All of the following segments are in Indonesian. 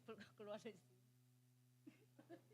keluar dari sini. Udah siap ya?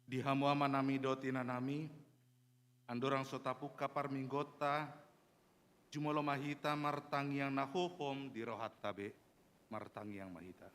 Di hamua manami dotina nami, andorang sotapu kapar minggota, jumolo mahita martang yang nahohom di rohat tabe, martang yang mahita.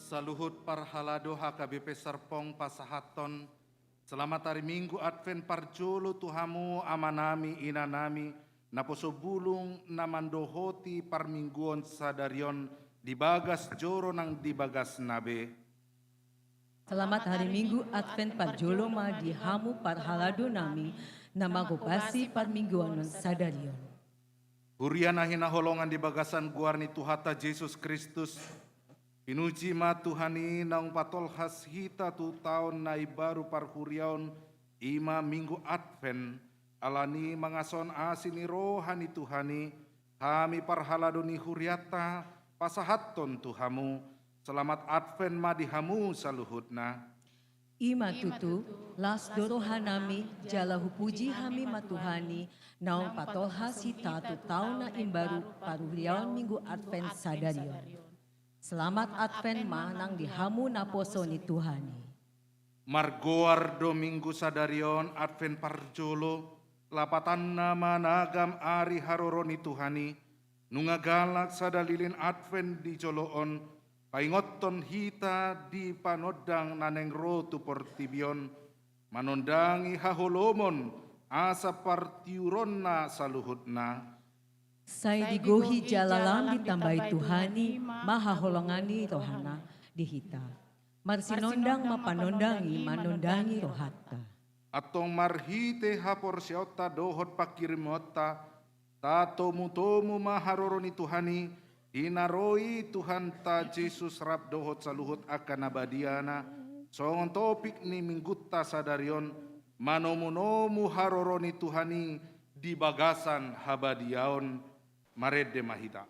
Saluhut parhalado HKBP Serpong Pasahaton, selamat hari Minggu Advent parjolo tuhamu amanami inanami, naposo bulung namandohoti parmingguon sadarion, dibagas joro nang dibagas nabe. Selamat hari Minggu Advent parjolo ma dihamu parhalado nami, namagobasi parmingguanon sadarion. Huriana hina holongan di bagasan guarni Tuhata Yesus Kristus, inuji ma Tuhani naung patolhas hita tu tahun nai baru parhuriaon ima minggu Advent, alani mangason asini rohani Tuhani, kami parhaladoni huriata, pasahaton Tuhamu, selamat Advent madihamu saluhutna. Ima tutu, las dorohanami, jalahu puji hami matuhani, naung patolha sita tu tauna imbaru paruhliaon minggu Advent sadarion. Selamat Advent manang dihamu naposo ni Tuhani. Margoar Domingo sadarion Advent parjolo, lapatan nama nagam ari haroroni Tuhani, nungagalak sadalilin Advent di joloon, paingoton hita di panodang naneng rotu portibion, manondangi haholomon asa partiuronna saluhutna. Saya digohi jalalam ditambahi Tuhani, maha holongani rohana dihita. Marsinondang mapanondangi manondangi rohatta. Atong marhite haporsiota dohot pakirimota, tato mutomu maharoroni Tuhani, inaroi Tuhan ta Jesus rap dohot saluhut akan abadiana, songon topik ni minggutta sadarion, manomunomu haroroni Tuhani, di bagasan habadiaon, marede mahita.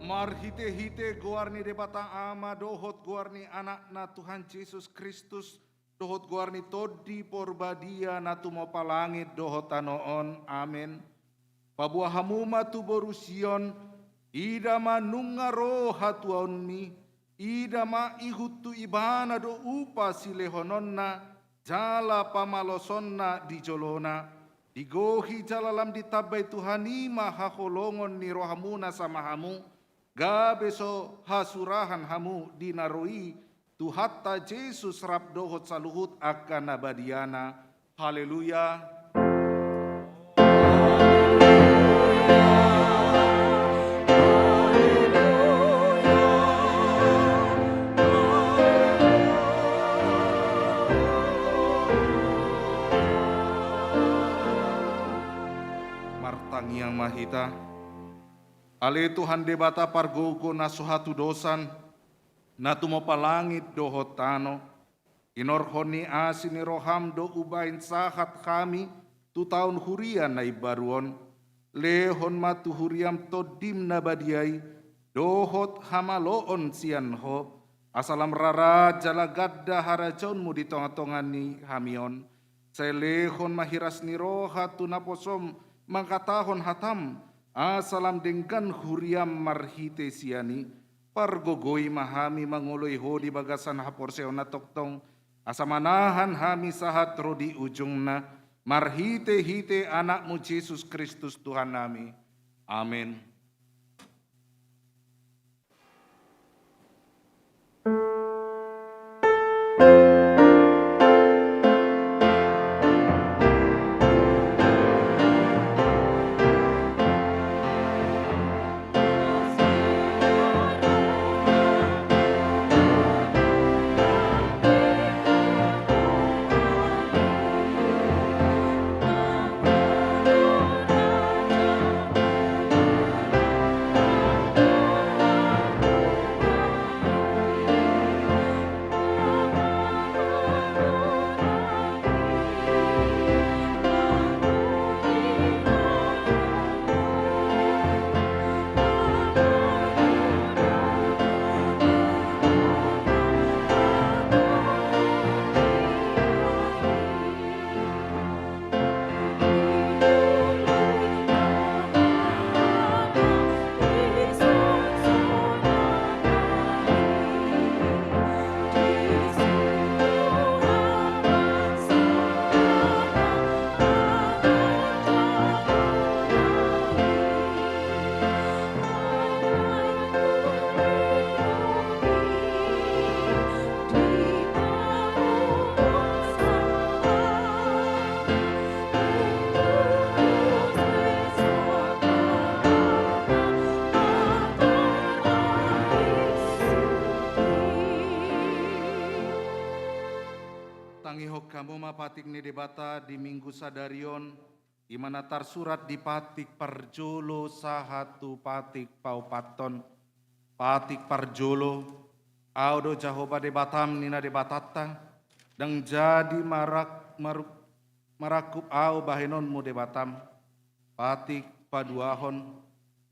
Marhite-hite guarni debatang ama dohot guarni anak na Tuhan Yesus Kristus, dohot guarni todi porbadia na tumopalangit dohot tanoon, amin. Pabuah hamuma tu borusion, ida manungaro hatuaun mi, ida ma ihutu ibana do upa silehononna, jala pamalosonna di jolona, digohi jalalam ditabay Tuhani mahaholongon ni rohamuna samahamu, gabeso hasurahan hamu dinaroi Tuhatta Yesus rap dohot saluhut akan abadiana. Haleluya. Martang yang mahita, ale Tuhan debata pargogo na suhatu dosan, na tumopalangit dohot tano, inorhoni asini roham do ubain sahat kami, tu tahun hurian na ibaruon, lehon matu huriam todim na badiai, dohot hamaloon sian ho, asalam rara jala gadda harajaunmu di tongah-tongah ni hamion, selehon mahiras niroha tunaposom mangkatahon hatam, asalam dengkan huriam marhite siani, pargogoi mahami mangoloi hodi bagasan haporseona toktong, asamanahan hami sahat rodi ujungna, marhite hite anakmu Yesus Kristus Tuhan nami. Amin. Tangihok kamu mapatik ni debata di Minggu Sadarion, di mana tarsurat di patik parjolo sahatu patik paupaton, patik parjolo, audo jahoba debatam nina debatata, dan jadi marakup au bahenonmu debatam, patik paduahon,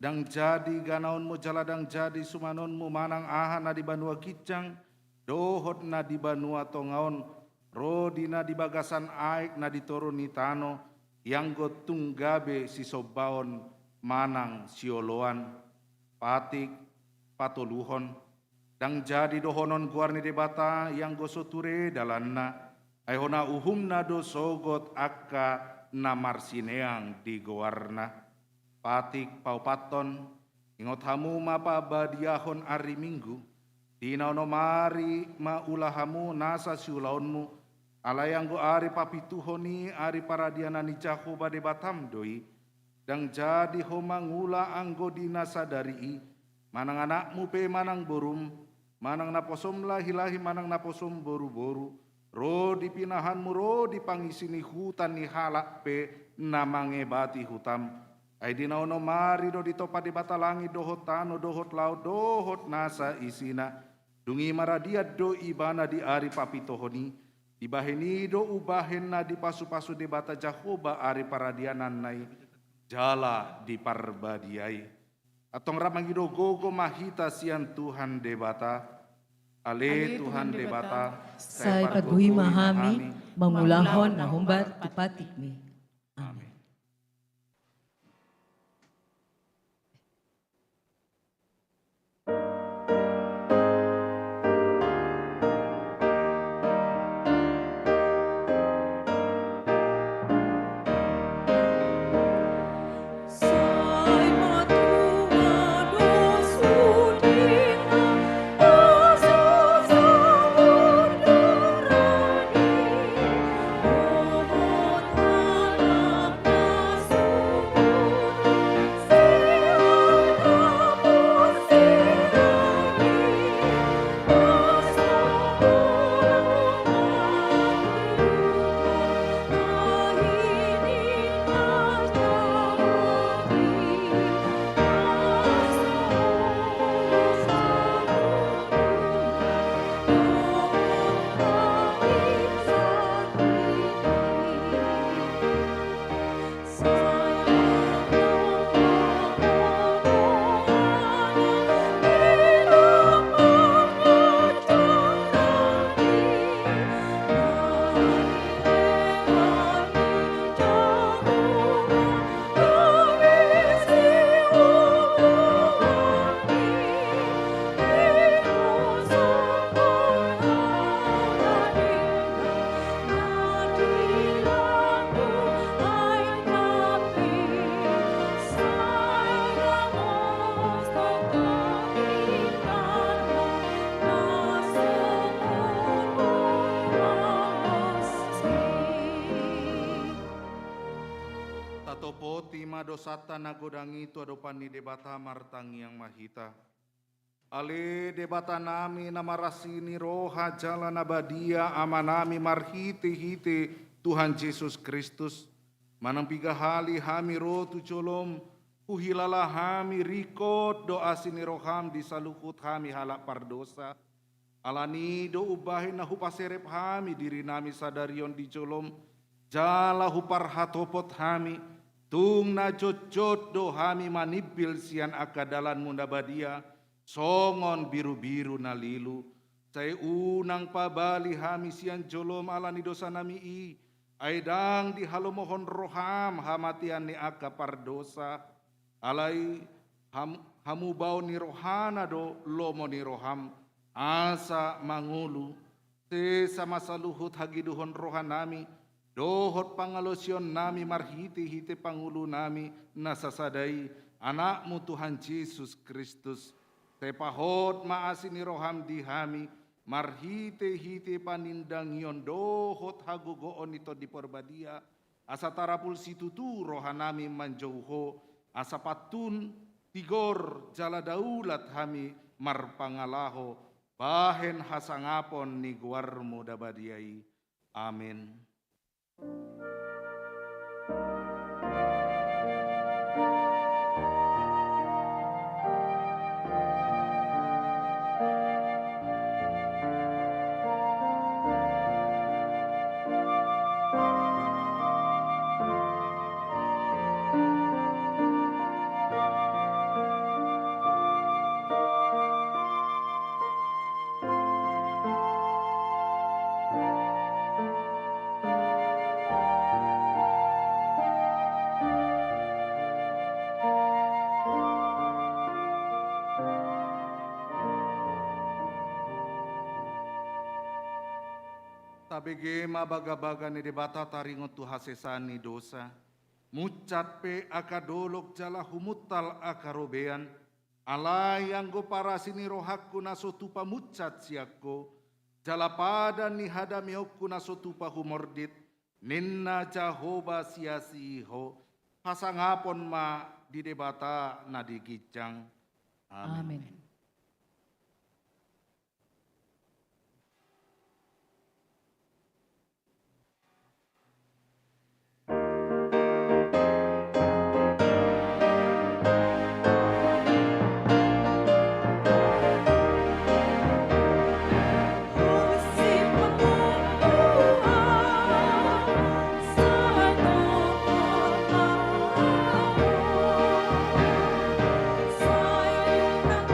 dan jadi ganaonmu jaladang jadi sumanonmu manang ahan na di banua kicang, dohot na di banua tongaon, rodina di bagasan aik na ditoro ni tano, yang gotung gabe si sobaon manang sioloan, patik patoluhon, dang jadi dohonon guarni debata yang gosoture dalanna, ayhona uhumna do sogot akka namarsineang di goarna, patik paupaton, ingot hamu mapa badiahon ari minggu, dinaono mari maulahamu nasa siulaonmu, alayang go ari papituhoni ari paradianani jahoba debatam doi, dang jadi homa ngula anggo dinasa dari manang anakmu pe manang borum, manang naposom lahi-lahi manang naposom boru-boru, ro dipinahanmu ro dipangisini hutan ni halak pe namange bati hutam, ay dinaono mari do ditopa debata langi dohot tano dohot laut dohot nasa isina, dungi maradiat do ibana di ari papitohoni, ibahenido ubahen na di pasu-pasu debata jahoba ari paradianan nai jala di parbadiai atong ramangido gogo mahita sian Tuhan debata ale Tuhan debata Say pagbuhi mahami mangulahon na humbat tupatik mi. Amen. Oh madosata nagodangi tu adopani debata martangi yang mahita. Ale debata nami namarasini roha jalan abadia amanami marhite-hite Tuhan Yesus Kristus. Manampiga hali hami rotu colom, uhilala hami rikot doa sini roham di salukut hami halak pardosa. Alani do ubahin na hupaserep hami diri nami sadarion di colom, jala hupar hatopot hami, tung na jot-jot do hami manibil sian akadalan munda badia, songon biru-biru na lilu. Saya unang pabali hami sian jolom alani dosa nami i, aidang di halomohon roham hamatian ni aka pardosa, alai hamu bau ni rohana do lomo ni roham, asa mangulu, te sama saluhut hagiduhon rohanami, dohot pangalosion nami marhite-hite pangulu nami nasasadai, anakmu Tuhan Yesus Kristus, te pahot maasini roham di hami, marhite-hite panindang yon dohot hagugoon ito di porbadia, asa tarapul situtu rohanami manjauho, asa patun tigor jala daulat hami marpangalaho, bahen hasangapon ni guarmo dabadiai. Amin. Tabege mabaga-baga ni debata taringot tu hasesani dosa. Mucat pe akadolok jala humutal akarobean. Alayang go para sini rohakku nasotupa mucat siakko. Jala pada ni hadamiokku nasotupa humordit. Ninna Jahoba siasiho. Pasangapon ma di debata na digijang. Amin. Amin. Sayang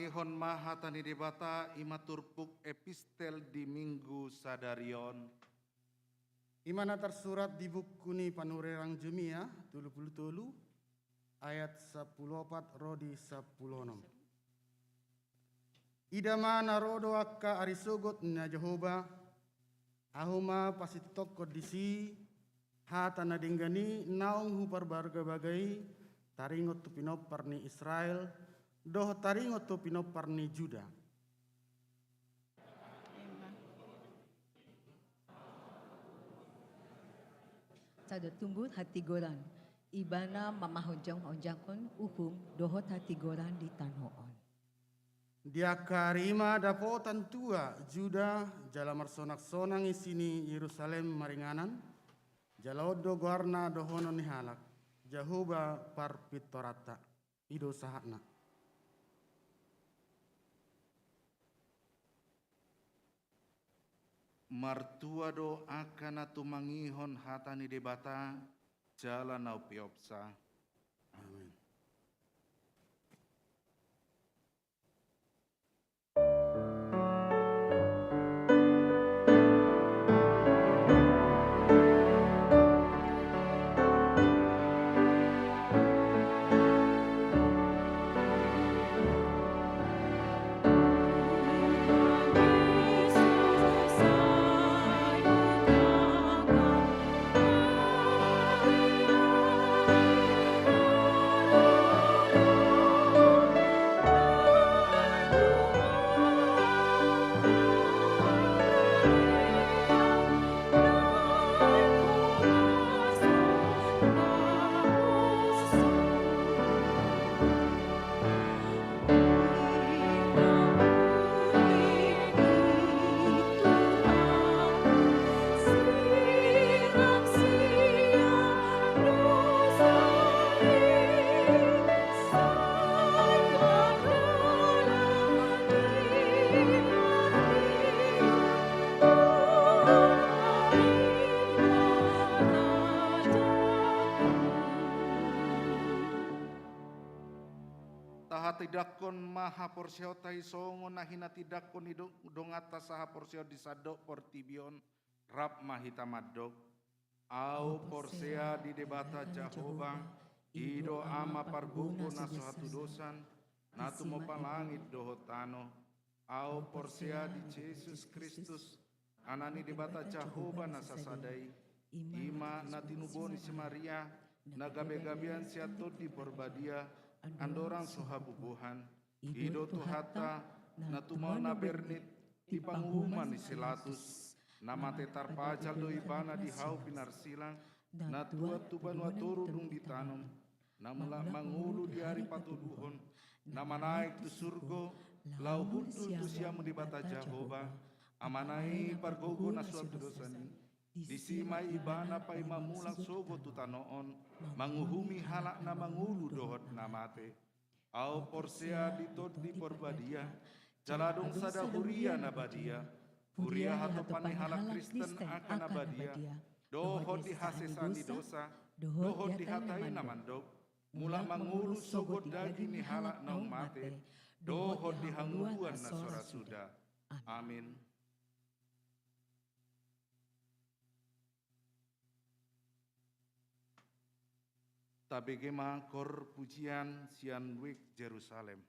mangehon maha tani debata imaturpuk epistel di minggu sadarion. Imana tersurat di buku ni panurerang Jemia 33 ayat 14 rodi 16. Idama narodo akka arisogot na Jehova ahuma pasitok kodisi hata na dinggani naong hupar barga bagai taringot tu pinopar ni Israel doh taringot tu pinopar ni Juda. Sada tumbut hati goran. Ibana mamahonjang-onjangkon uhum dohot hati goran di tanhoon. Dia karima dapotan tua Juda jala marsonak-sonang isini Yerusalem maringanan jalaodo guarna dohono ni halak Jahuba par pitorata ido sahakna. Martua do akana tumangihon hatani debata jalan au piopsa. Amin. Tidakon maha porsio tai songo nahina tidakon dongata saha porsio disadok portibion rap mahita madok au porsea di debata Jehova ido ama pargogo na suatu dosan natu mo palangit dohotano au porsea di Yesus Kristus anani debata Jehova na sasadai ima natinuboni si Maria nagabe-gabean siatot di porbadia andorang suhabubuhan ido tuhata natumau na bernit di pangumuman ni silatus nama tetar pajal do ibana di hau pinarsilang na tua tuban waturu dung ditanum namula mangulu di hari patuluhon nama naik tu surgo lau hudu tu siamu di bata Jehova amanai pargogo na suatu dosani disima ibana pai mamulang sogo tutanoon manguhumi halak na mangulu dohot namate au porsea ditot di porbadia jaladong sada huria nabadia huria hatopani halak Kristen akan nabadia dohot di hasesan di dosa dohot di hatai namandok mula mangulu sogot daging ni halak naung mate dohot di hanguan na sora suda. Amin. Tabegema kor pujian sian wik Jerusalem.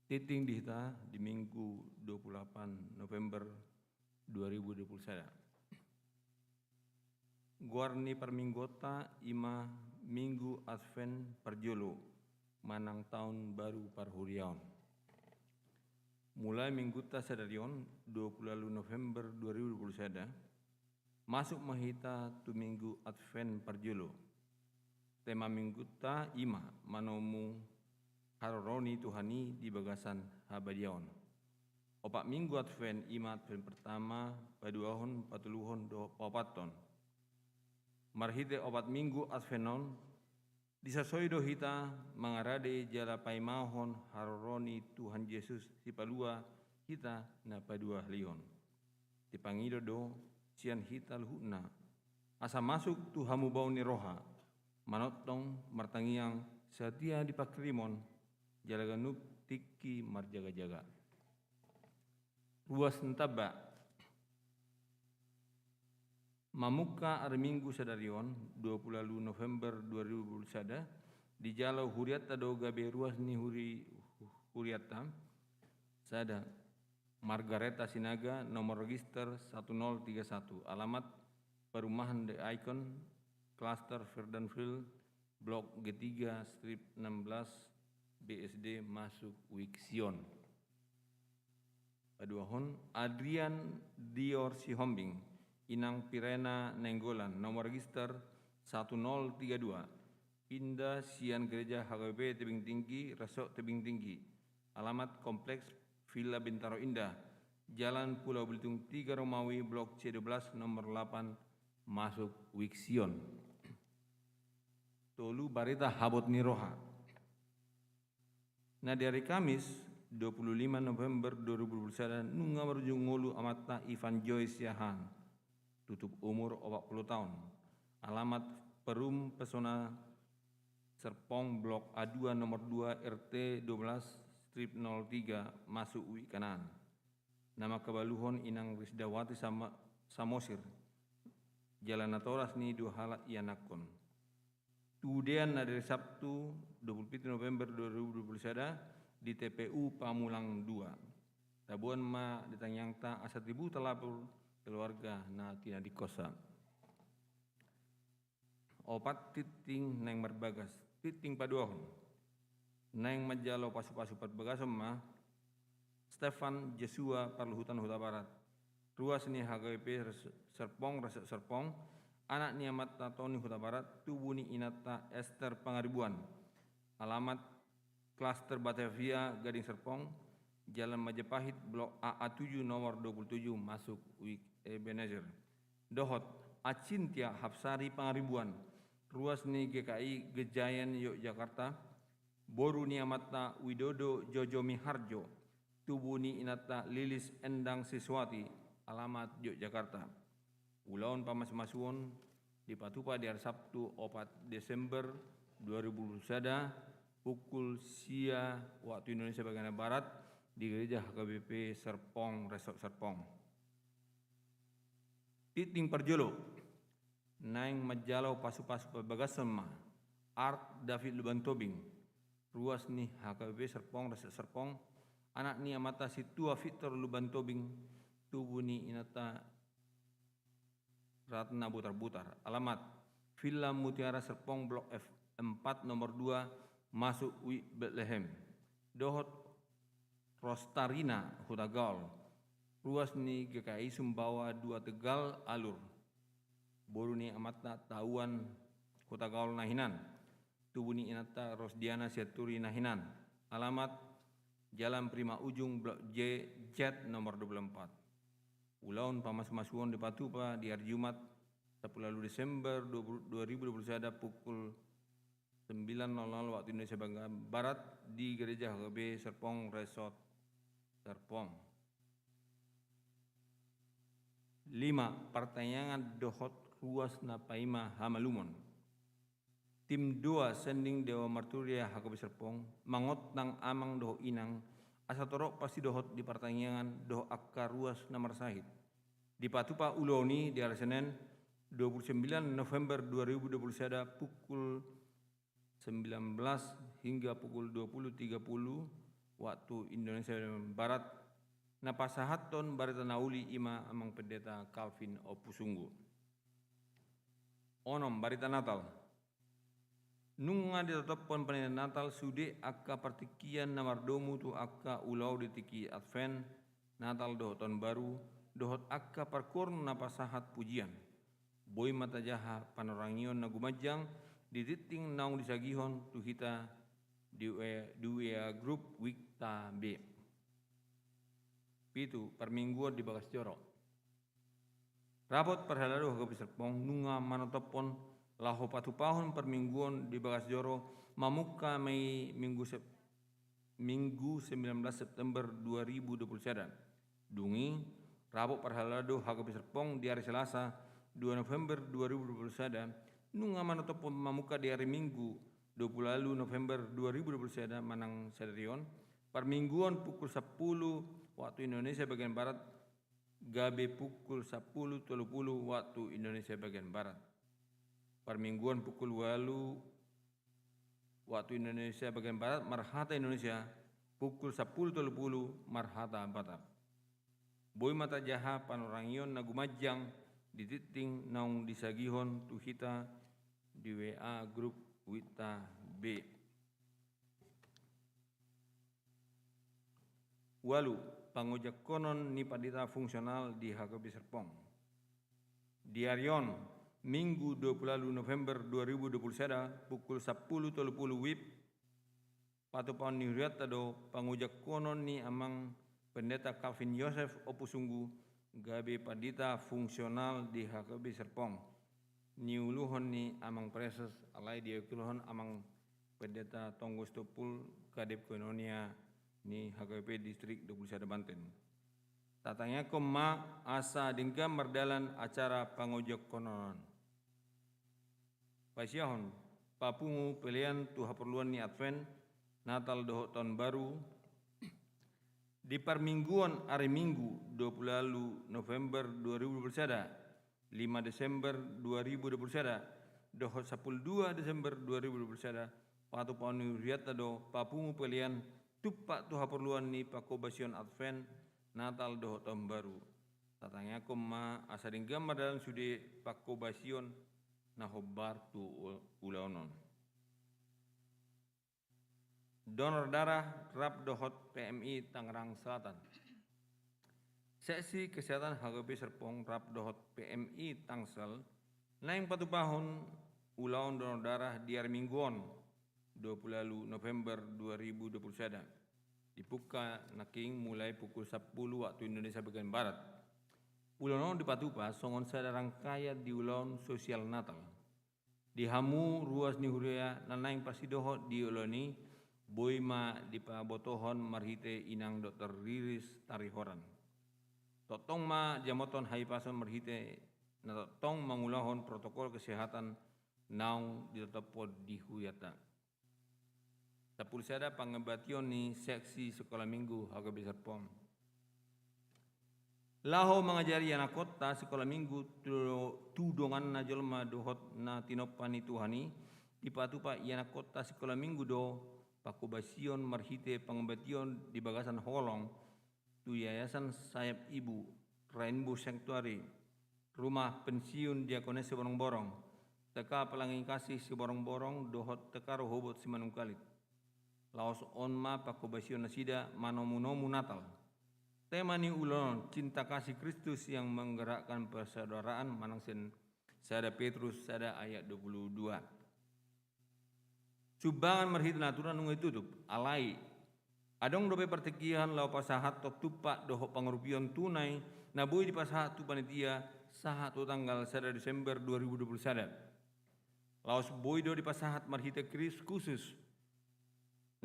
Titing dihita di Minggu 28 November 2021. Guarni perminggota ima Minggu Advent Parjolo manang tahun baru parhuriaon. Mulai Minggu Sadarion 20 November 2021 masuk mahita tu Minggu Advent Parjolo. Tema Minggu ta ima manomu haroroni Tuhani di bagasan habadiaon. Opak Minggu Advent ima Advent pertama paduahon patuluhon do papaton. Marhite opat Minggu Adventon disasoi do hita mangarade jala paimahon haroroni Tuhan Yesus si palua hita na padua lion. Dipangido do sian hita luhuna asa masuk Tuhamu bau ni roha manotong martangiang setia di pakrimon jalaganuk tiki marjaga-jaga. Ruas entaba Mamuka hari Minggu Sadarion 20 November 2021 di Jalau Huriata do gabe ruas ni Huriata sada Margareta Sinaga nomor register 1031 alamat perumahan The Icon Cluster Verdanville Blok G3 Strip 16 BSD masuk Wiksion. Paduahon Adrian Dior Sihombing Inang Pirena Nenggolan nomor register 1032 pindah sian gereja HKBP Tebing Tinggi Resok Tebing Tinggi alamat kompleks Villa Bintaro Indah Jalan Pulau Belitung 3 Romawi Blok C12 nomor 8 masuk Wiksion. Tolu Barita Habot Niroha. Nah dari Kamis 25 November 2021 nunga berujung ngulu amata Ivan Joyce Yahan tutup umur 40 tahun. Alamat Perum Pesona Serpong Blok A2 nomor 2 RT 12 strip 03 masuk UI Kanan. Nama kebaluhon Inang Risdawati Samosir. Jalan Natoras ni dua halak Ianakon. Kemudian dari Sabtu 27 November 2021 di TPU Pamulang 2. Tabuan ma ditanyang ta asat ibu telapur keluarga na tina di kosa. Opat titing neng merbagas, titing paduahon. Neng majalo pasu-pasu perbagas ma Stefan Jesua Parluhutan Huta Barat. Ruas ni HGP Serpong Resek Serpong, anak ni Amat Tatoni Huta Barat, tubuh ni Inata Esther Pangaribuan. Alamat Klaster Batavia Gading Serpong, Jalan Majapahit Blok AA7 nomor 27 masuk Wik Ebenezer. Dohot Acintia Hapsari Pangaribuan. Ruas ni GKI Gejayan Yogyakarta. Boru ni Amata Widodo Jojo Miharjo. Tubuh ni Inata Lilis Endang Siswati. Alamat Yogyakarta. Ulaun pamas-masuon di Patupa di hari Sabtu 4 Desember 2021 pukul sia waktu Indonesia bagian Barat di gereja HKBP Serpong Resok Serpong. Titing Parjolo Naing Majalau Pasu-Pasu Perbagasema Art David Lubantobing. Ruas ni HKBP Serpong Resok Serpong. Anak ni Amata Situa Victor Lubantobing. Tubuh ni Inata Ratna Butar-Butar. Alamat Villa Mutiara Serpong Blok F4 nomor 2 masuk UI Bethlehem. Dohot Rostarina Hutagal. Ruas ni GKI Sumbawa 2 Tegal Alur. Boru ni Amata Tauan Hutagal Nahinan. Tubuh ni Inata Rosdiana Seturi Nahinan. Alamat Jalan Prima Ujung Blok J Jet nomor 24. Ulaun pamas-masuon di Patupa di hari Jumat 10 Desember 2021 pukul 9.00 waktu Indonesia bagian Barat di Gereja HKB Serpong Resort Serpong. 5. Pertanyaan dohot ruas napaima hamalumon. Tim 2 sending Dewa Marturia HKB Serpong mangot nang amang doho inang asatorok pasti dohot di pertanyaan doho akka ruas namar sahid. Di Patupa Uloni di hari Senin 29 November 2021 pukul 19 hingga pukul 20.30 waktu Indonesia Barat na pasahaton barita nauli ima amang pendeta Calvin Opusungu. Onom barita Natal. Nunga ditetapkan pada Natal sude akka partikian namardomu tu akka ulau ditiki Advent Natal dohot tahun baru dohot akka parkurn na pasahat pujian. Boy mata jaha panorangion na gumajang dititing naung disagihon tu hita duea grup Wikta B. Pitu permingguan di Bagas Joro. Rapot perhalado hagapi serpong nunga manotopon laho patupahon permingguan di Bagas Joro mamuka Mei Minggu 19 September 2021. Dungi rapot perhalado hagapi serpong di hari Selasa 2 November 2021 nunga manotopon mamuka di hari Minggu 20 November 2021 manang sadarion permingguan pukul 10 waktu Indonesia bagian Barat gabe pukul 10.30 waktu Indonesia bagian Barat. Permingguan pukul 8 waktu Indonesia bagian Barat Marhata Indonesia pukul 10.30 Marhata Batak. Boy mata jaha panorangion na gumajang dititing naung disagihon tu hita di WA grup Wita B. Walu pangojak konon ni padita fungsional di Hagapi Serpong. Diarion Minggu 20 November 2021 pukul 10.30 WIB patupan niuriat tado pangojak konon ni amang pendeta Calvin Joseph Opusungu gabe padita fungsional di Hagapi Serpong. Niuluhon ni amang preses alai diakuluhon amang pendeta Tonggos Topul Kadep Kononia ni HKP Distrik 21 Banten. Tatanya koma asa dingga merdalan acara pangojok konon. Pasiahon papungu pilihan tu haperluan ni Advent Natal dohot tahun baru di permingguan hari Minggu 20 November 2021 5 Desember 2021 dohot 12 Desember 2021 patu panuriat tado papungu pilihan tupak tu haperluan ni pakobasion Advent Natal dohot tahun baru. Tatanya koma asaring gambar dalam sudi pakobasion nahobar tu ulaonon. Donor darah rap dohot PMI Tangerang Selatan. Seksi Kesehatan HGB Serpong rap dohot PMI Tangsel naing patupahon ulaon donor darah di hari Mingguan 20 November 2021 dibuka naking mulai pukul 10 waktu Indonesia bagian Barat. Ulaon di Patupa songon sada rangkaya di ulaon sosial Natal. Di hamu ruas nihuria nanaing pasidoho di uloni boima di pabotohon marhite inang Dr. Riris Tarihoran. Totong ma jamoton haipason marhite na totong mangulahon protokol kesehatan naung ditetapon di huyata. Tapul sada pangabation ni seksi sekolah minggu HGB Serpong. Laho mengajari anak kota sekolah minggu tudongan na jolma dohot na tinopani Tuhani dipatupa anak kota sekolah minggu do pakubasion marhite pangabation di bagasan holong tu yayasan sayap ibu Rainbow Sanctuary rumah pensiun Diakones Seborong-borong teka pelangi kasih Seborong-borong dohot teka rohobot Simanungkalit. Laos onma pakobasion nasida manomu-nomu Natal. Tema ni ulon cinta kasih Kristus yang menggerakkan persaudaraan manangsen sada Petrus sada ayat 22. Subangan marhit naturan nunggu tutup alai. Adong dobe pertikian lau pasahat tok tupak doho pangurupion tunai nabui di pasahat tu panitia sahat tanggal sada Desember 2021. Laos boy do di pasahat marhita kris khusus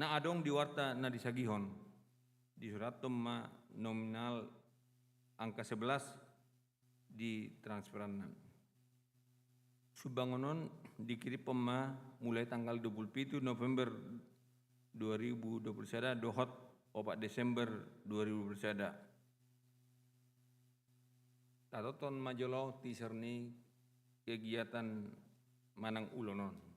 na adong di warta na disagihon di surat ma nominal angka 11 di transferan. Subangonon dikirim pema mulai tanggal 27 November 2021 dohot 4 Desember 2021. Tatoton majolo tiserni kegiatan manang ulonon.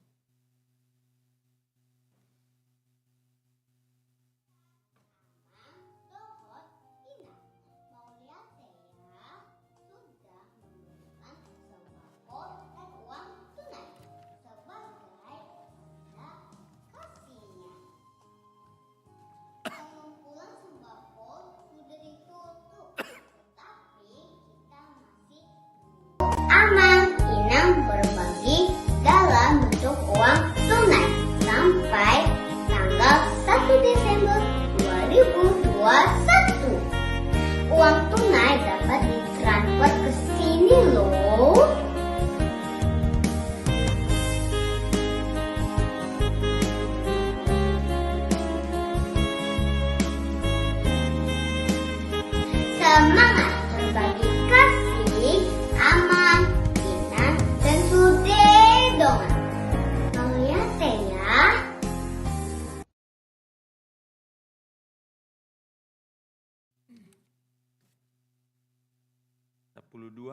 ke-42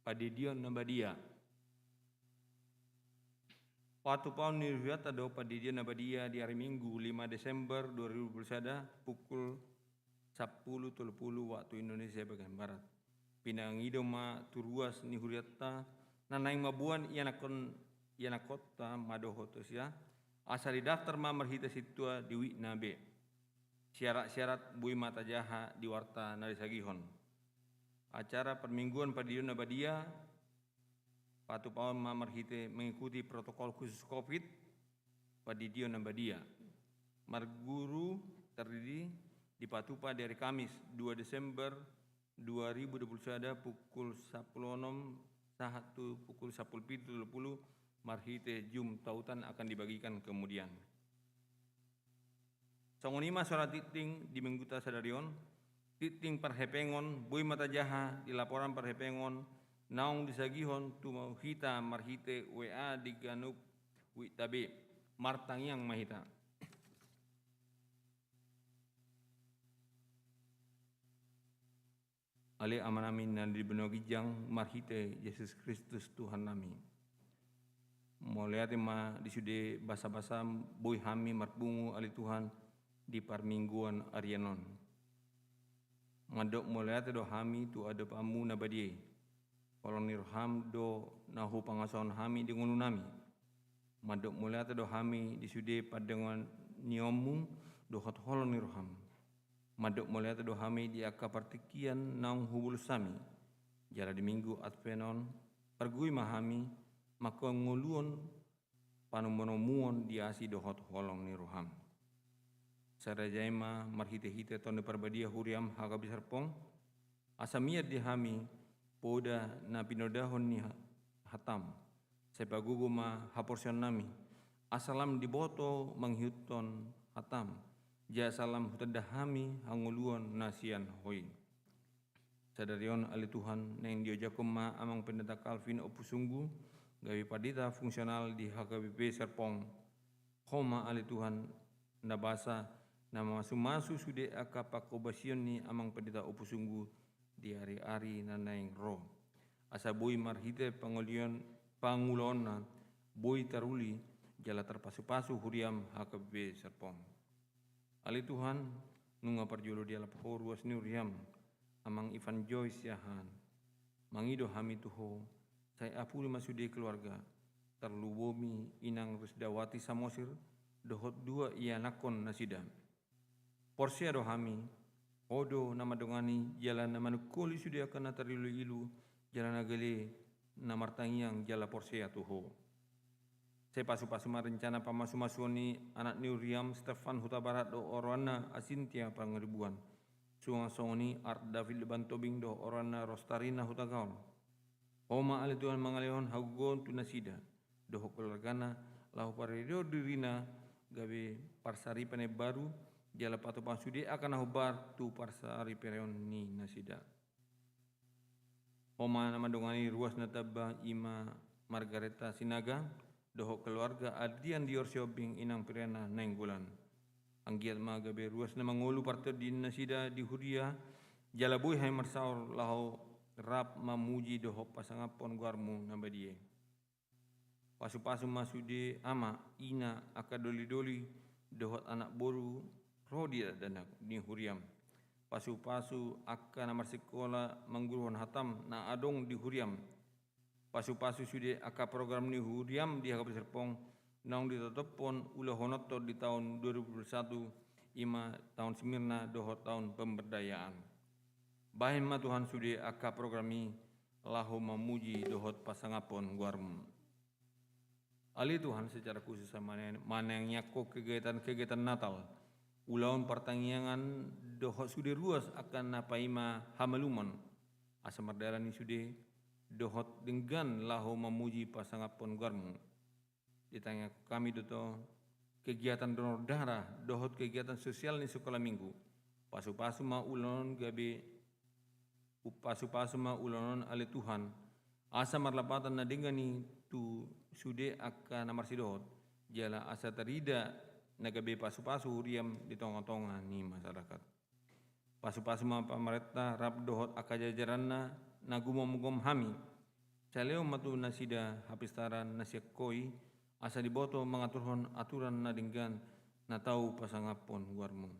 Padidion Nabadia. Patu paun nirviat ado Padidion Nabadia di hari Minggu 5 Desember 2021 pukul 10.30 waktu Indonesia bagian Barat. Pinangido ma turuas ni huriatta nanaing mabuan ianakota madohotosya asal di daftar ma marhita situa di wikna B. Syarat-syarat bui mata jaha di warta narisagihon. Acara permingguan Padidion Nabadia patu paun ma marhite mengikuti protokol khusus COVID Padidion Nabadia. Marguru terdiri di Patupa dari Kamis 2 Desember 2021 pukul 10.00 sahatu pukul 10.30 marhite jum tautan akan dibagikan kemudian. Songonima suara titing di Mengguta Sadarion, titing perhepengon, bui mata jaha di laporan perhepengon, naung disagihon tumauhita marhite WA di Ganup Witabe, martangyang mahita. Ale amanamin na di benogijang marhite Yesus Kristus Tuhan nami. Moleate ma disude basa-basa boy hami marpungu ali Tuhan di parmingguan Arianon. Madok moleate do hami tu ada pamu nabadie. Kolonir ham do nahu pangasaon hami di ngunu nami. Madok moleate do hami disude padengan niomu do hot holonir ham. Madok moleate do hami di akka partikian naung hubul sami. Jala di minggu advenon pergui mahami maka nguluon panumonomuon diasi do hot holong ni roham. Sarajaima marhite-hite tonde perbadia huriam hagabi serpong asamiat di hami poda na pinodahon ni hatam. Sepagugo ma haporsion nami asalam diboto manghiuton hatam. Ja salam hutadahami hanguluan nasian hoi. Sadarion ali Tuhan neng diojakom ma amang pendeta Calvin opusunggu gawi padita fungsional di HKBP Serpong. Homa ali Tuhan nabasa nama masu sude aka pakobasion ni amang pendeta opusunggu di hari-hari nanaing roh. Asa boi marhite pangulona boi taruli jala terpasu-pasu huriam HKBP Serpong. Ali Tuhan nunga parjolo di alap horuas ni uriam amang Ivan Joyce yahan mangido hami tuho saya apuli masude keluarga terlubomi inang Rusdawati Samosir dohot dua ia nakon nasida porsia do hami odo nama dongani jalan nama nukoli sude akan natarilu ilu jalan agale namartangiang jala porsia tuho. Saya pasu-pasu rencana pamasu-masuni anak ni Uriam Stefan Huta Barat do Orwana Asintia Pangeribuan. Sungasongoni Art David Bantobing do Orwana Rostarina Huta Gaon. Oma ali Tuhan mangaleon hagugon tunasida. Do keluargana lahu paredo dirina gawe parsari pane baru jala patu pasude akan hubar tu parsari pereon ni nasida. Oma nama dongani ruas nataba ima Margareta Sinaga doho keluarga Adrian Dior Siobing inang pirena nenggulan. Anggiat magabe ruas na mangulu parto di nasida di huria jalaboy hay marsaur laho rap mamuji doho pasangapon guarmu nabadie. Pasu-pasu masude ama ina akadoli-doli dohot anak boru rodia dan di huriam. Pasu-pasu akan namar sekolah mangguruhon hatam na adong di huriam. Pasu-pasu sude aka program ni huriam di HKBP Serpong naung ditetepon ulah honoto di tahun 2021 ima tahun semirna dohot tahun pemberdayaan. Bahin ma Tuhan sude aka programi lahu memuji dohot pasangapon guarmu. Ali Tuhan secara khusus mana yang nyako kegiatan Natal. Ulaun pertanggiangan dohot sude ruas akan napaima hamelumon. Asa merdala ni sude dohot dengan lahu memuji pasangapon guarmu. Ditanya kami doto kegiatan donor darah, dohot kegiatan sosial ni sekolah minggu. Pasu-pasu ma ulon gabe pasu-pasu ma ulonon ale Tuhan. Asa marlapatan na dengani tu sude akan namar sidohot. Jala asa terida na gabe pasu-pasu huriam di tongah-tongah ni masyarakat. Pasu-pasuma pamaretta rap dohot akajajaranna nagumom-gum hami. Saleo matu nasida hapistaran nasiak koi asa diboto mengaturhon aturan nadinggan na tau pasangapon warmo.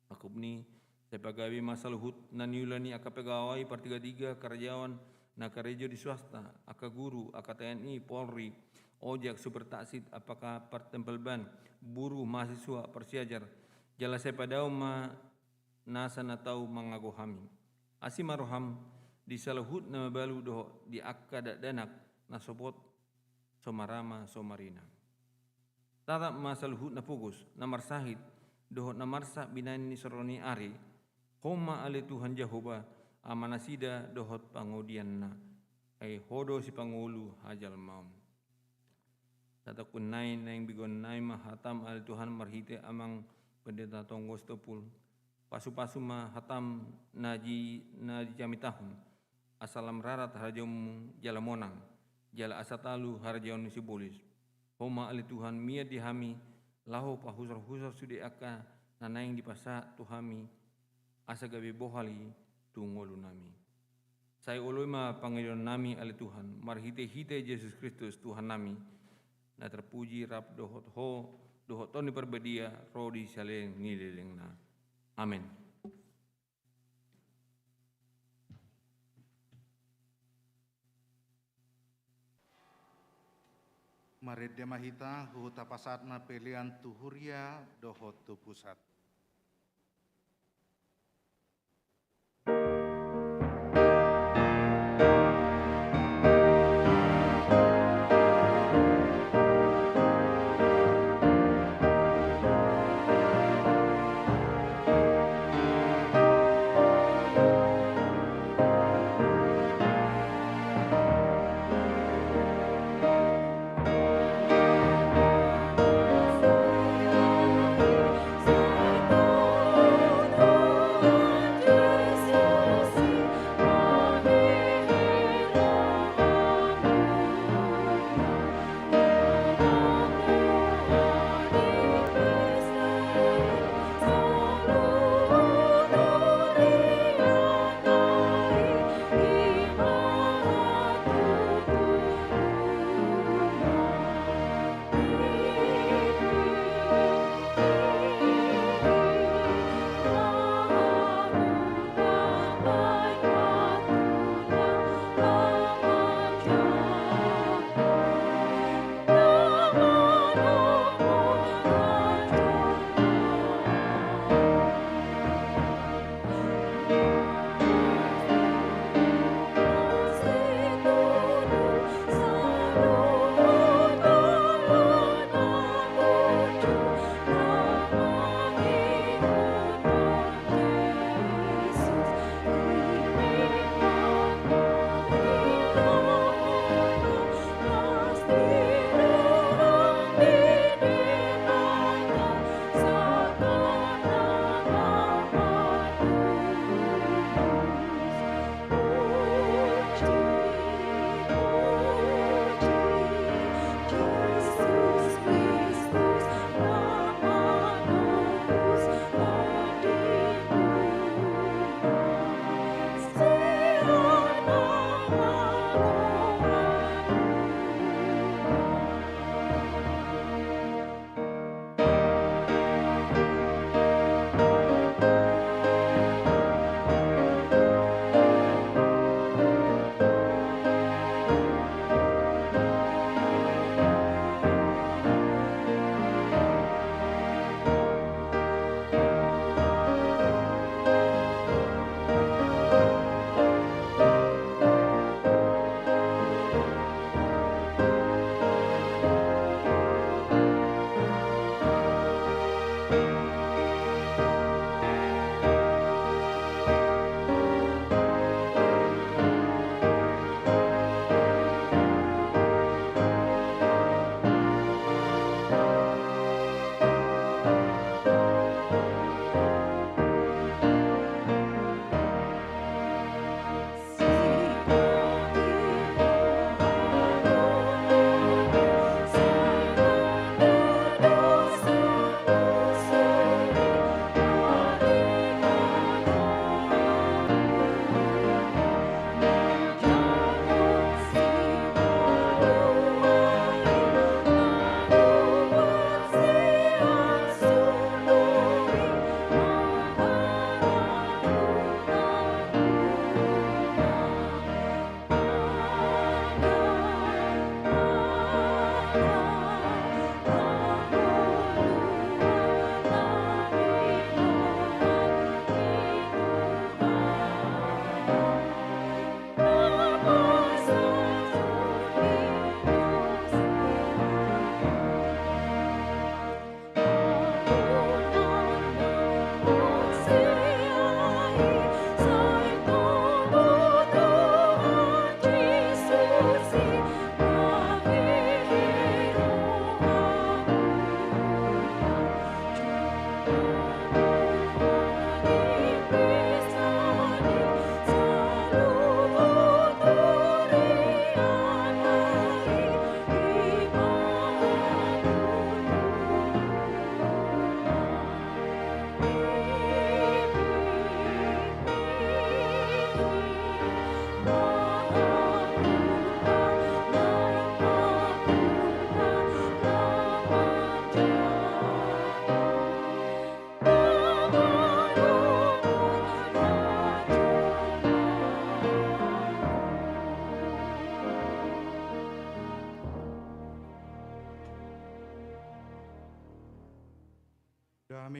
Akubni saya pagawi masa luhut na niulani aka pegawai partiga-tiga karyawan na karejo di swasta, aka guru, aka TNI, Polri, ojek, super taksid, apakah pertempelban, buruh, mahasiswa, persiajar, jala saya padau ma nasa na tau mangagohami. Asimaroham di saluhut na mabalu doho di akka danak na sopot somarama somarina. Tata masaluhut na pugus na marsahid doho na marsa binani soroni ari homa ale Tuhan Jehovah amanasida dohot pangodian na ay hodo si pangulu hajal maum. Tata kunay na yung bigon na mahatam ale Tuhan marhite amang pendeta tonggos topul pasu-pasu mahatam na di jamitahun asalam rarat harjom jalamonang jala asatalu harjaon sibolis homa ali Tuhan mia dihami lahu pahusar-husar sudi aka nanaing dipasa tuhami asa gabi bohali tungolu nami. Saya uloi ma pangilion nami ali Tuhan marhite-hite Yesus Kristus Tuhan nami na terpuji rap dohot toni perbedia rodi saleng nilileng na. Amin. Maredya mahita huta pasatna pelian tuhuria dohot tu pusat. Sa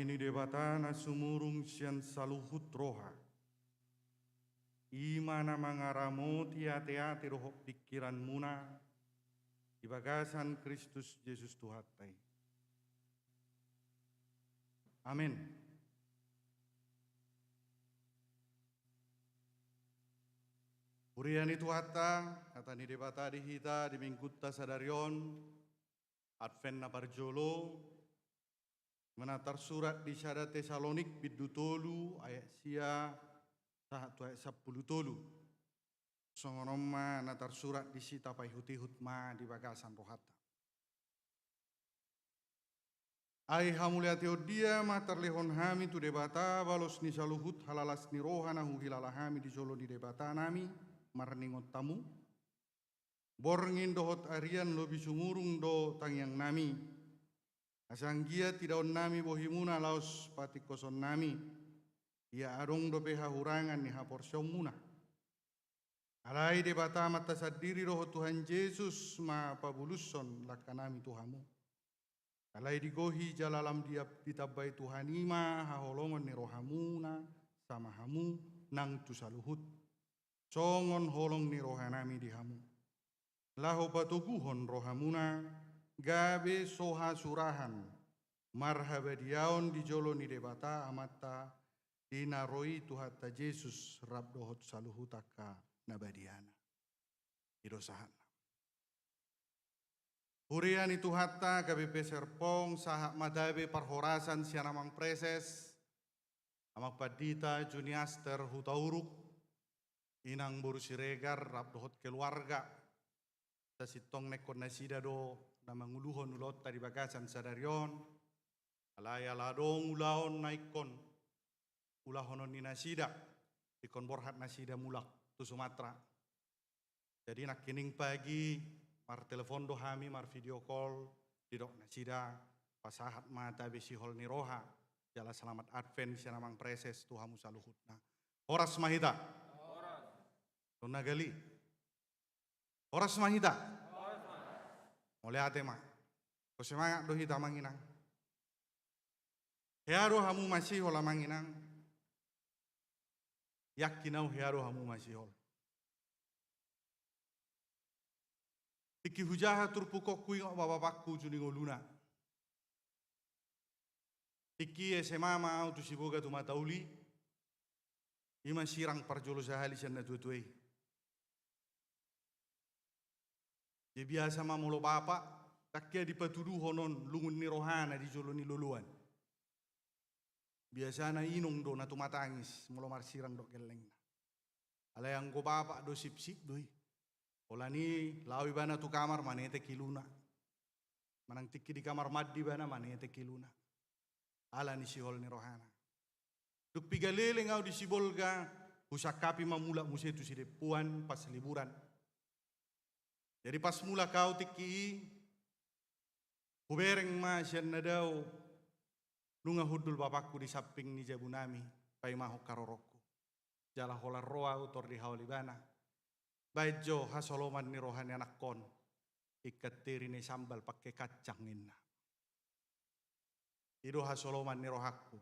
ini debatana sumurung sian saluhut roha. Imana mangaramo tia-tia roh pikiran muna. Di bagasan Kristus Yesus Tuhatai. Amin. Uriani Tuhata, kata ni debata di hita di mingkutta sadarion, Advent na parjolo, menatar surat di syada Tesalonik bidutolu ayat sia satu ayat 10 tolu. Songonoma natar surat di sita pai hutihut ma di bagasan rohata. Ai hamulia teodia matar lehon hami tu debata balos ni saluhut halalas ni rohana hu hilala hami di jolo di debata nami marningot tamu. Borngin dohot arian lobi sumurung do tangyang nami. Asanggia tidak on nami bohimuna laos patikoson nami. Ia arong do peha hurangan ni haporsyong muna. Alai debata mata sadiri roh Tuhan Yesus ma pabuluson lakanami Tuhamu. Alai digohi jalalam dia ditabai Tuhan ima haholongon ni rohamuna sama hamu nang tusaluhut. Songon holong ni rohanami dihamu. Laho patuguhon rohamuna gabe soha surahan. Marhaba diaon di jolo ni debata amata dinaroi Tuhata Yesus rabdohot saluhutaka nabadiana. Idosahan. Hurian itu hatta KBP Serpong sahak madabe parhorasan sianamang preses. Amak padita juniaster hutauruk. Inang boru siregar rabdohot keluarga. Tasitong nekon nasida do namanguluhon ulot tadi bagasan sadarion. Alaya ladong ulaon naikon. Ulahonon ni nasida. Ikon borhat nasida mulak. Tu Sumatera. Jadi nak kining pagi mar telepon do hami mar video call di dok nasida pasahat mata besi hol ni roha jala selamat Advent sianamang preses Tuhamu saluhutna. Horas mahita. Horas. Tunagali. Horas mahita. Horas. Mole ate ma. Kosemangat do hita manginang. Hearo hamu masih hola manginang. Yakinau hiaro hamu masih hol. Iki hujaha turpukok kui ngok babapakku juni ngoluna. Iki SMA mau tu siboga tu matauli. Ima sirang parjolo sahali sana tutuei. Dia biasa mamulo bapak takia dipatudu honon lungun ni rohana di jolo ni luluan. Biasana inong do na tumatangis mulo marsirang do geleng. Alayang ko bapak do sip-sip doi. Ola ni lawi bana tu kamar manete kiluna. Manang tiki di kamar maddi bana manete kiluna. Ala ni sihol ni rohana. Duk pigalele ngau di sibolga husakapi mamula musetu si depuan pas liburan. Jadi pas mula kau tiki kubereng ma sian nadau nunga hudul bapakku di samping ni jabunami pai mahok karorokku. Jala hola roa utor di haulibana. Baijo hasoloman ni rohani anak kon. Ikat tiri ni sambal pakai kacang inna. Ido hasoloman ni rohaku.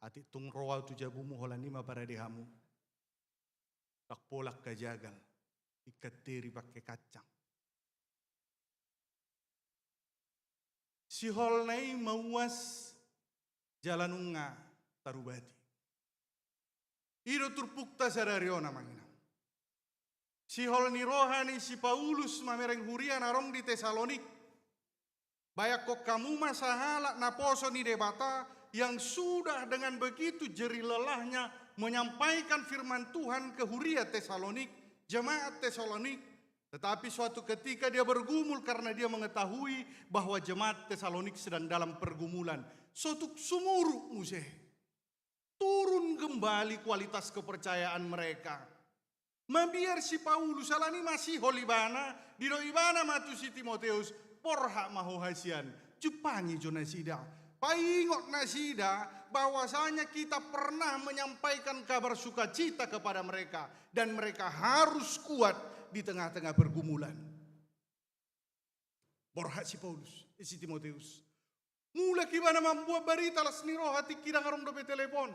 Ati tung roa tu jabumu hola nima para dihamu. Tak polak kajagal. Ikat tiri pakai kacang. Si hol nai mauas jalanunga tarubati. Ido turpukta sadariona mangina. Si hol ni rohani si Paulus mamereng hurian arong di Tesalonik. Bayak kok kamu masahala naposo ni debata yang sudah dengan begitu jeri lelahnya menyampaikan firman Tuhan ke huria Tesalonik, jemaat Tesalonik. Tetapi suatu ketika dia bergumul karena dia mengetahui bahwa jemaat Tesalonik sedang dalam pergumulan. Suatu sumuruk museh. Turun kembali kualitas kepercayaan mereka. Mabiar si Paulus alani masih holibana, di doibana matu si Timoteus, porha maho hasian, jupangi jo nasida. Paingot nasida bahwasanya kita pernah menyampaikan kabar sukacita kepada mereka. Dan mereka harus kuat di tengah-tengah pergumulan. Porha si Paulus, si Timoteus. Mula kibana membuat berita las niro hati kira ngarong dope telepon.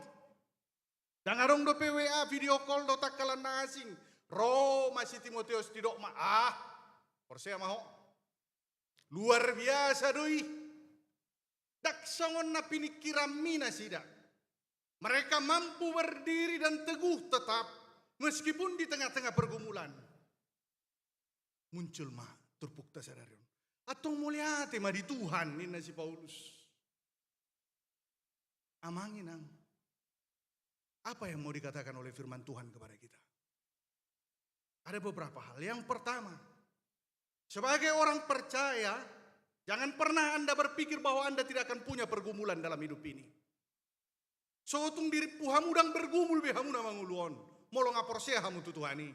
Dan ngarong dope WA video call do takalan na asing. Ro masih Timotius tidak Persea maho. Luar biasa doi. Dak sangon na pinikiran mina sida. Mereka mampu berdiri dan teguh tetap meskipun di tengah-tengah pergumulan. Muncul mah turpukta sadarion. Atau muliate mah di Tuhan ini si Paulus. Amangin ang. Apa yang mau dikatakan oleh firman Tuhan kepada kita? Ada beberapa hal. Yang pertama, sebagai orang percaya, jangan pernah Anda berpikir bahwa Anda tidak akan punya pergumulan dalam hidup ini. Sotung diri puhamu dan bergumul behamu na manguluon. Molo ngapor sea hamu tutuhani.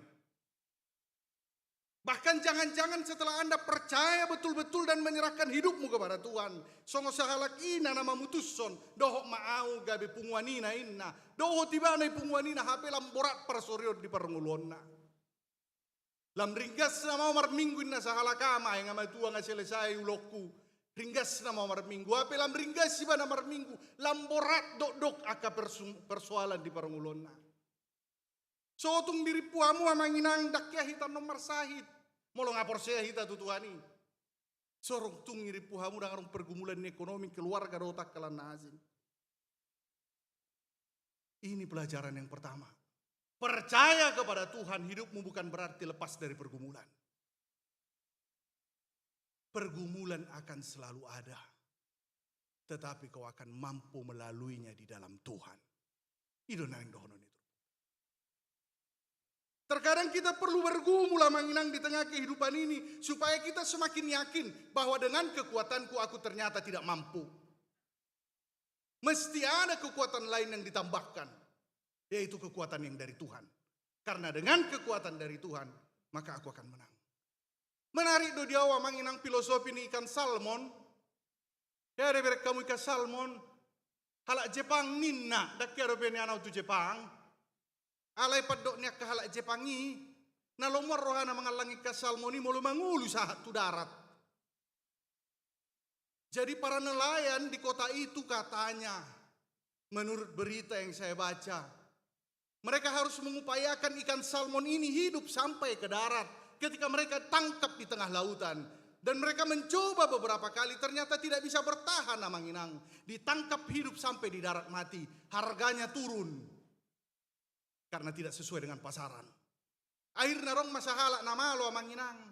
Bahkan jangan-jangan setelah Anda percaya betul-betul dan menyerahkan hidupmu kepada Tuhan. Songo sahalak ina nama mutusson. Dohok maau gabe pungwanina inna. Doho tibana pungwanina hape lamborat persorion di pernguluon na. Lam ringgas na mau mar minggu inna sahalakama yang ama tua nga selesai ulokku. Ringgas na mau mar minggu. Hape lam ringgas si bana mar minggu. Lamborat dok aka persoalan di pernguluon na. Sotung diri puamu amanginang dakya hita nomor sahid. Molo ngapor saya hita tutuhani. Sorong tung diri puamu dengan pergumulan ekonomi keluarga dotak kalan nazim. Ini pelajaran yang pertama. Percaya kepada Tuhan, hidupmu bukan berarti lepas dari pergumulan. Pergumulan akan selalu ada. Tetapi kau akan mampu melaluinya di dalam Tuhan. Itu nang dohonon itu. Terkadang kita perlu bergumul manginang di tengah kehidupan ini supaya kita semakin yakin bahwa dengan kekuatanku aku ternyata tidak mampu. Mesti ada kekuatan lain yang ditambahkan, yaitu kekuatan yang dari Tuhan. Karena dengan kekuatan dari Tuhan, maka aku akan menang. Menarik do diawa manginang filosofi ni ikan salmon. Ya ada berek kamu ikan salmon. Halak Jepang ninna, dak kira beni anau tu Jepang. Alai padoknya ke halak Jepangi, na lomor rohana mengalangi ke salmoni mulu mangulu sahat tu darat. Jadi para nelayan di kota itu katanya, menurut berita yang saya baca, mereka harus mengupayakan ikan salmon ini hidup sampai ke darat ketika mereka tangkap di tengah lautan. Dan mereka mencoba beberapa kali, ternyata tidak bisa bertahan amanginang. Ditangkap hidup sampai di darat mati, harganya turun. Karena tidak sesuai dengan pasaran. Akhirnya rong masahala nama lo amanginang.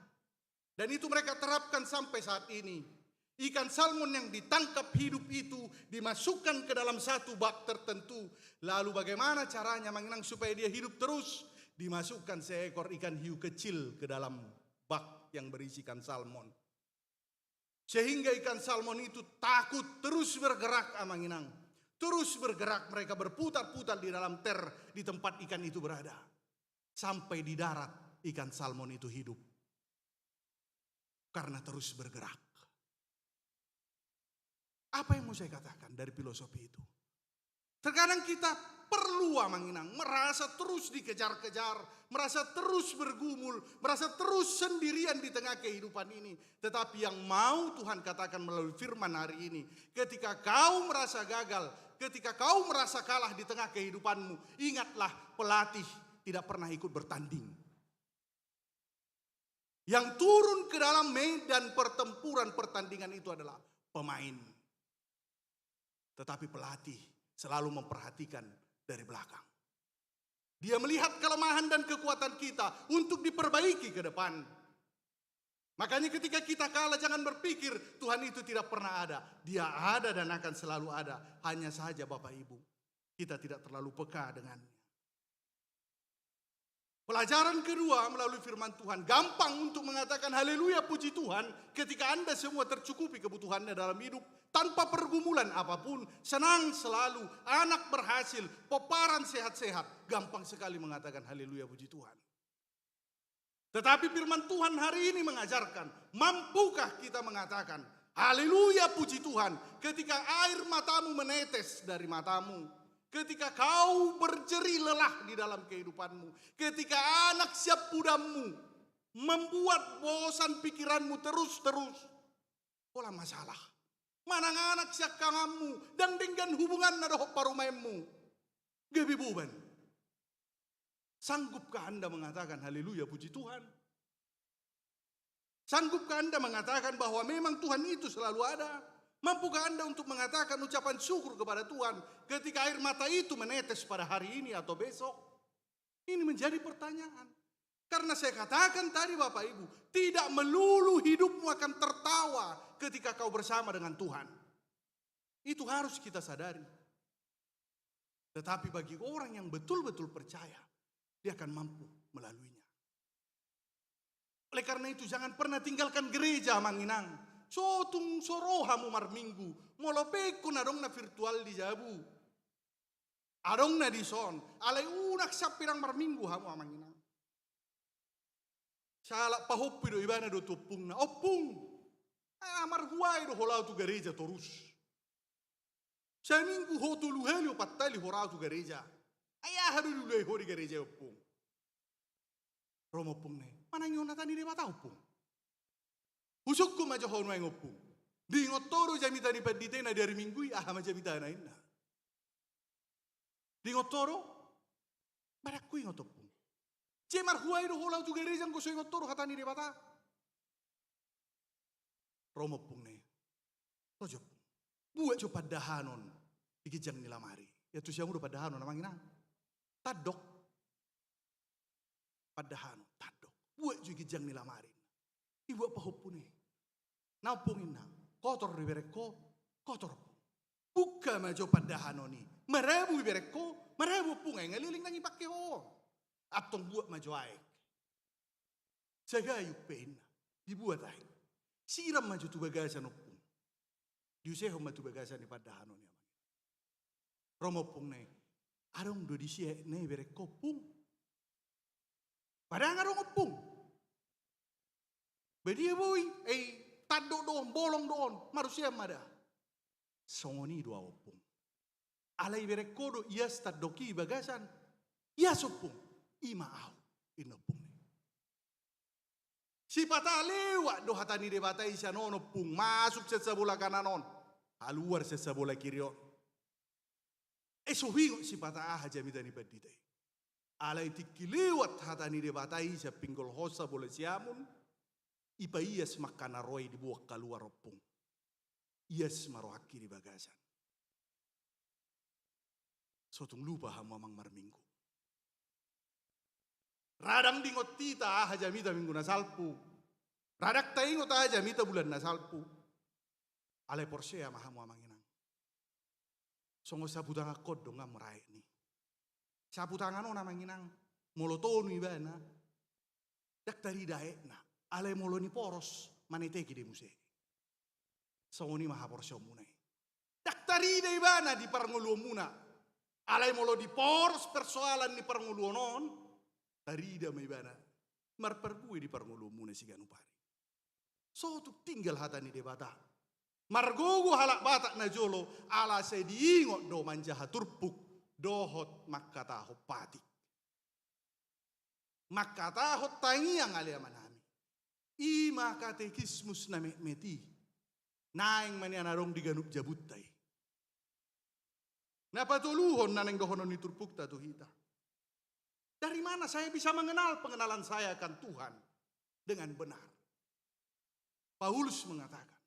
Dan itu mereka terapkan sampai saat ini. Ikan salmon yang ditangkap hidup itu dimasukkan ke dalam satu bak tertentu. Lalu bagaimana caranya amanginang supaya dia hidup terus? Dimasukkan seekor ikan hiu kecil ke dalam bak yang berisikan salmon. Sehingga ikan salmon itu takut terus bergerak amanginang. Terus bergerak, mereka berputar-putar di dalam ter di tempat ikan itu berada. Sampai di darat ikan salmon itu hidup. Karena terus bergerak. Apa yang mau saya katakan dari filosofi itu? Terkadang kita perlu amanginang, merasa terus dikejar-kejar, merasa terus bergumul, merasa terus sendirian di tengah kehidupan ini. Tetapi yang mau Tuhan katakan melalui firman hari ini, ketika kau merasa gagal, ketika kau merasa kalah di tengah kehidupanmu, ingatlah pelatih tidak pernah ikut bertanding. Yang turun ke dalam medan pertempuran pertandingan itu adalah pemain. Tetapi pelatih selalu memperhatikan dari belakang. Dia melihat kelemahan dan kekuatan kita untuk diperbaiki ke depan. Makanya ketika kita kalah jangan berpikir Tuhan itu tidak pernah ada. Dia ada dan akan selalu ada. Hanya saja Bapak Ibu, kita tidak terlalu peka dengannya. Pelajaran kedua melalui firman Tuhan. Gampang untuk mengatakan haleluya puji Tuhan ketika Anda semua tercukupi kebutuhannya dalam hidup. Tanpa pergumulan apapun, senang selalu, anak berhasil, peparan sehat-sehat. Gampang sekali mengatakan haleluya puji Tuhan. Tetapi firman Tuhan hari ini mengajarkan, mampukah kita mengatakan haleluya puji Tuhan ketika air matamu menetes dari matamu, ketika kau berjeri lelah di dalam kehidupanmu, ketika anak siap pudammu membuat bosan pikiranmu terus-terus, pola masalah. Manang anak siya kangamu, dan dengan hubungan na doh parumaimu. Gabi buban. Sanggupkah Anda mengatakan haleluya puji Tuhan? Sanggupkah Anda mengatakan bahwa memang Tuhan itu selalu ada? Mampukah Anda untuk mengatakan ucapan syukur kepada Tuhan ketika air mata itu menetes pada hari ini atau besok? Ini menjadi pertanyaan. Karena saya katakan tadi Bapak Ibu, tidak melulu hidupmu akan tertawa ketika kau bersama dengan Tuhan. Itu harus kita sadari. Tetapi bagi orang yang betul-betul percaya, dia akan mampu melaluinya. Oleh karena itu jangan pernah tinggalkan gereja Manginang. Sotung sorohamu marminggu, molopeko na dong na virtual di Jabu. Adong na di son, alay unak sa pirang marminggu hamu Manginang. Salak pahoppi do ibana do tupung na opung. Marhuay do holau tu gereja torus. Sa minggu hotuluhelio patali horau tu gereja. Ayah hadu dulu ho di gereja opung. Romo pung ne, manang na tani de bata opung. Usuk ko majo hono ang opung. Di ngotoro jamita ni padite na dari minggu ama jamita na ina. Di ngotoro barakui ngotopung. Cemar huay do holau tu gereja ko so ngotoro hatani de bata. Romo pung ne. Tojo pung. Buat jo padahanon ikijang nilamari. Ya tu siya mo do padahanon namang ina. Tadok. Padahanon tadok. Buat jo ikijang nilamari. Ibu apa hopune? Naupungin na. Kotor riberekko, kotor po. Buka majo padahanoni. Marebu riberekko, marebu pungay ngaliling nang ipakke ho. Atong buat majo aek. Sagayu pen na. Dibuat aek. Siram majo tu bagasan opung. Diuseho matu bagasan ni padahanoni. Romo pung na. Arong do disiya na iberekko pung. Padang arong opung. Bedia boy, tado doon, bolong doon, manusia mada. Songoni dua opung. Alay berekodo ias tadoki bagasan, ias opung, imaaw inopung. Si pata lewat do hatani de batai siya noon opung, masuk sa bola kananon, haluar sa bola kirion. Suhingo si pata jamita ni padite. Alay tikilewat hatani de batai siya pinggol hosa bola siamun, ipa ias makana roy di buak keluar opung. Ias marohaki di bagasan. Sotung lupa hamamang marminggu. Radang dingot tita hajamita minggu nasalpu. Radak taingot hajamita bulan nasalpu. Alay porsea mahamu amanginang. Songo sabutang akod dong ngamurai ni. Sabutangan o namanginang. Molotonu ibana. Daktari daek na. Alay molo ni poros maneteki di muse. Songoni maha porsyo muna. Daktari da ibana di parnguluo muna. Alay molo di poros persoalan ni parnguluo non. Tarida may ibana. Marperpui di parnguluo muna si ganupari. So tu tinggal hatani de bata. Margogo halak batak na jolo ala se diingot do manjaha turpuk dohot makkataho patik. Makkataho tangiang aliaman. Ima katekismus na meti. Naing manianarong diganup jabutay. Napatuluhon na nang dohonon ni turpukta tuhita. Dari mana saya bisa mengenal pengenalan saya akan Tuhan dengan benar? Paulus mengatakan,